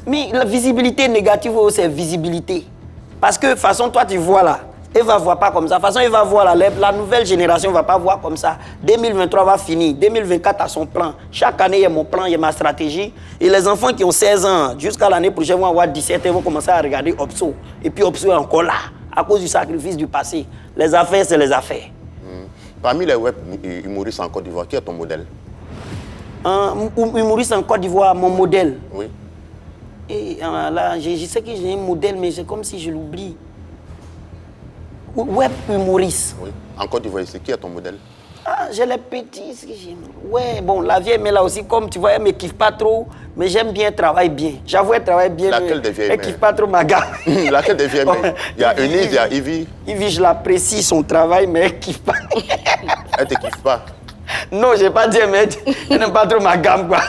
Mais la visibilité négative, c'est visibilité. Parce que, de toute façon, toi, tu vois là. Elle ne va voir pas comme ça. De toute façon, elle va voir là. La nouvelle génération ne va pas voir comme ça. 2023 va finir. 2024 a son plan. Chaque année, il y a mon plan, il y a ma stratégie. Et les enfants qui ont 16 ans, jusqu'à l'année prochaine, vont avoir 17 ans, vont commencer à regarder Opso. Et puis Opso est encore là, à cause du sacrifice du passé. Les affaires, c'est les affaires. Parmi les web humoristes en Côte d'Ivoire, qui est ton modèle? Humoriste en Côte d'Ivoire, mon modèle. Oui. Et là, je sais que j'ai un modèle, mais c'est comme si je l'oublie. Web humoriste. Oui. En Côte d'Ivoire, c'est qui est ton modèle? Ah, j'ai les petits, ce que j'aime. Ouais, bon, la vieille, mais là aussi, comme tu vois, elle ne me kiffe pas trop, mais j'aime bien, elle travaille bien. J'avoue, elle travaille bien. Laquelle des vieilles? Elle ne kiffe pas trop ma gamme. Laquelle des vieilles? Il y a Eunice, il y a Ivy. Ivy, je l'apprécie, son travail, mais elle ne kiffe pas. Elle ne te kiffe pas? Non, je n'ai pas dit, mais elle n'aime pas trop ma gamme, quoi.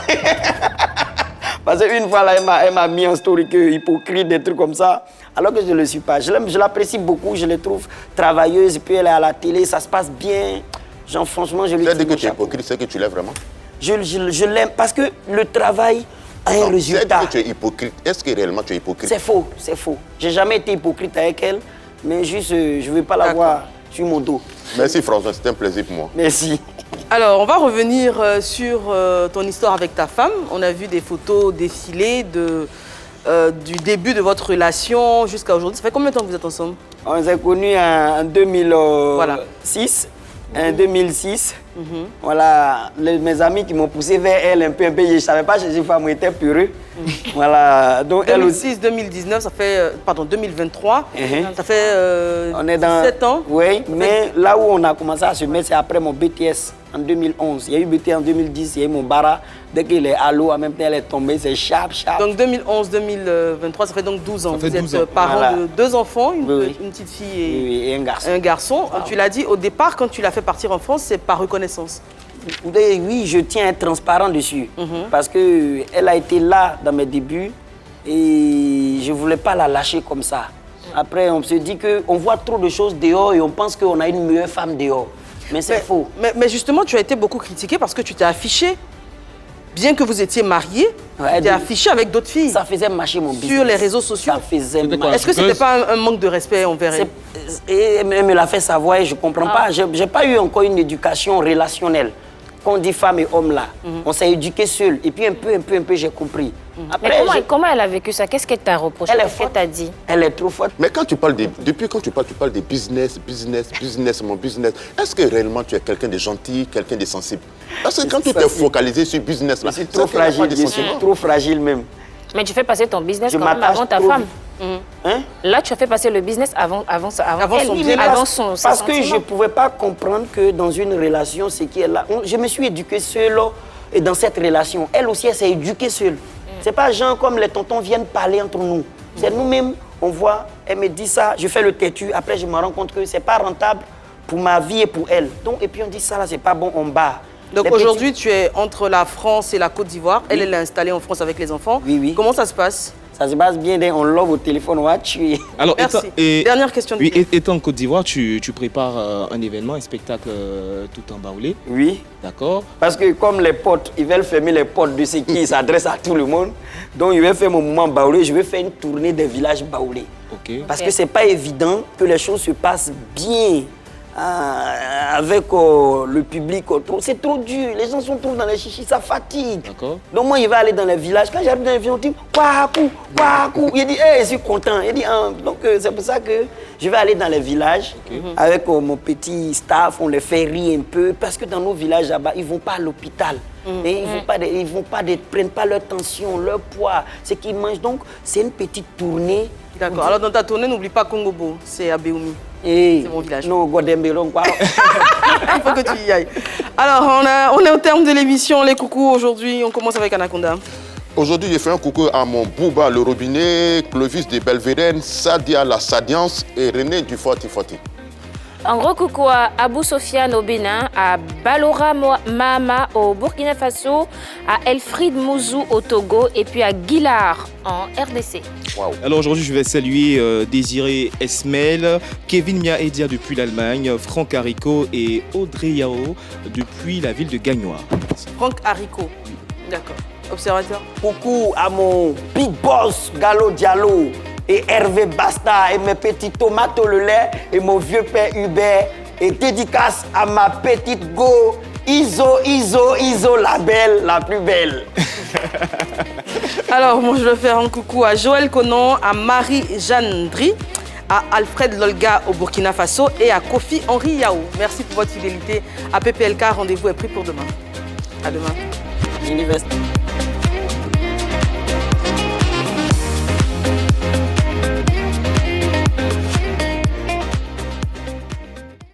Parce qu'une fois, là, elle m'a mis en story que hypocrite, des trucs comme ça, alors que je ne le suis pas. Je l'apprécie beaucoup, je la trouve travailleuse, et puis elle est à la télé, ça se passe bien. Genre, franchement, je lui dis. C'est-à-dire que tu es hypocrite, c'est que tu l'aimes vraiment? Je l'aime parce que le travail a un résultat. C'est que tu es hypocrite. Est-ce que réellement tu es hypocrite? C'est faux, c'est faux. J'ai jamais été hypocrite avec elle, mais juste, je ne veux pas la voir sur mon dos. Merci François, c'était un plaisir pour moi. Merci. Alors, on va revenir sur ton histoire avec ta femme. On a vu des photos défiler du début de votre relation jusqu'à aujourd'hui. Ça fait combien de temps que vous êtes ensemble? On s'est connus en 2006. Voilà. En 2006, voilà, mes amis qui m'ont poussé vers elle un peu, je ne savais pas, je femme était peureux. Voilà, donc 2006, 2019, ça fait, pardon, 2023, ça fait on est dans 7 ans. Oui, mais là où on a commencé à se mettre, c'est après mon BTS en 2011. Il y a eu BTS en 2010, il y a eu mon bara. Dès qu'il est à l'eau, en même temps, elle est tombée, c'est sharp. Donc 2011-2023, ça fait donc 12 ans. Ça fait 12 vous êtes parents de 2 enfants, une petite fille et un garçon. Un garçon. Tu l'as dit, au départ, quand tu l'as fait partir en France, c'est par reconnaissance. Oui, je tiens à être transparent dessus. Parce qu'elle a été là dans mes débuts et je ne voulais pas la lâcher comme ça. Après, on se dit qu'on voit trop de choses dehors et on pense qu'on a une meilleure femme dehors. Mais c'est faux. Mais justement, tu as été beaucoup critiqué parce que tu t'es affiché. Bien que vous étiez mariés, tu t'es affiché avec d'autres filles. Ça faisait marcher mon business. Sur les réseaux sociaux. Ça faisait marcher. Est-ce que ce n'était pas un manque de respect envers elle? Et elle me l'a fait savoir et je ne comprends pas. Je n'ai pas eu encore une éducation relationnelle. Quand on dit femme et homme là, on s'est éduqué seul. Et puis un peu, j'ai compris. Après, mais comment elle a vécu ça? Qu'est-ce qu'elle t'a reproché? Qu'est-ce qu'elle t'a dit? Elle est trop forte. Mais quand tu parles depuis quand tu parles de business, mon business, est-ce que réellement tu es quelqu'un de gentil, quelqu'un de sensible? Parce que quand tu t'es focalisé sur business là, c'est trop fragile, je suis trop fragile même. Mais tu fais passer ton business quand même avant ta femme. Là, tu as fait passer le business avant son Parce que je ne pouvais pas comprendre que dans une relation, c'est qui est là. Je me suis éduqué seul et dans cette relation. Elle aussi, elle s'est éduquée seule. C'est pas gens comme les tontons viennent parler entre nous. C'est nous-mêmes, on voit, elle me dit ça, je fais le têtu. Après, je me rends compte que c'est pas rentable pour ma vie et pour elle. Donc, et puis on dit ça là, c'est pas bon, on bat. Donc aujourd'hui, tu es entre la France et la Côte d'Ivoire. Elle est installée en France avec les enfants. Oui. Comment ça se passe? Ça se passe bien, on love au téléphone, on va tuer. Alors, dernière question. Oui, étant en Côte d'Ivoire, tu prépares un événement, un spectacle tout en baoulé. Oui. D'accord. Parce que comme les potes, ils veulent fermer les portes de ceux qui s'adressent à tout le monde. Donc, je vais faire mon moment baoulé, je vais faire une tournée des villages baoulés. Parce que ce n'est pas évident que les choses se passent bien. Avec le public, c'est trop dur. Les gens sont trop dans les chichis, ça fatigue. Donc moi, il va aller dans les villages. Quand j'arrive dans les villages, on dit Kwaku. Il dit, hey, je suis content. Il dit, donc c'est pour ça que je vais aller dans les villages avec mon petit staff. On les fait rire un peu parce que dans nos villages là-bas, ils ne vont pas à l'hôpital. Et ils prennent pas leur tension, leur poids, ce qu'ils mangent. Donc c'est une petite tournée. D'accord. Alors dans ta tournée, n'oublie pas Kongobo, c'est à Béoumi. Et C'est mon village. non, Godembelon, quoi. Il faut que tu y ailles. Alors, on est au terme de l'émission. Les coucous, aujourd'hui, on commence avec Anaconda. Aujourd'hui, j'ai fait un coucou à mon Bouba le robinet, Clovis de Belvédène, Sadia la Sadiance et René du Forti. Un gros coucou à Abou Sofiane au Bénin, à Balora Mahama au Burkina Faso, à Elfried Mouzou au Togo et puis à Guilard en RDC. Wow. Alors aujourd'hui, je vais saluer Désiré Esmel, Kevin Mia-Edia depuis l'Allemagne, Franck Haricot et Audrey Yao depuis la ville de Gagnoire. Franck Haricot. D'accord. Observateur. Coucou à mon big boss Gallo Diallo et Hervé Basta et mes petits tomates au lait et mon vieux père Hubert. Et dédicace à ma petite go Iso la belle, la plus belle. Alors, moi, je vais faire un coucou à Joël Conan, à Marie-Jeanne Dry, à Alfred Lolga au Burkina Faso et à Kofi Henri Yao. Merci pour votre fidélité. À PPLK, rendez-vous est pris pour demain. À demain. Université.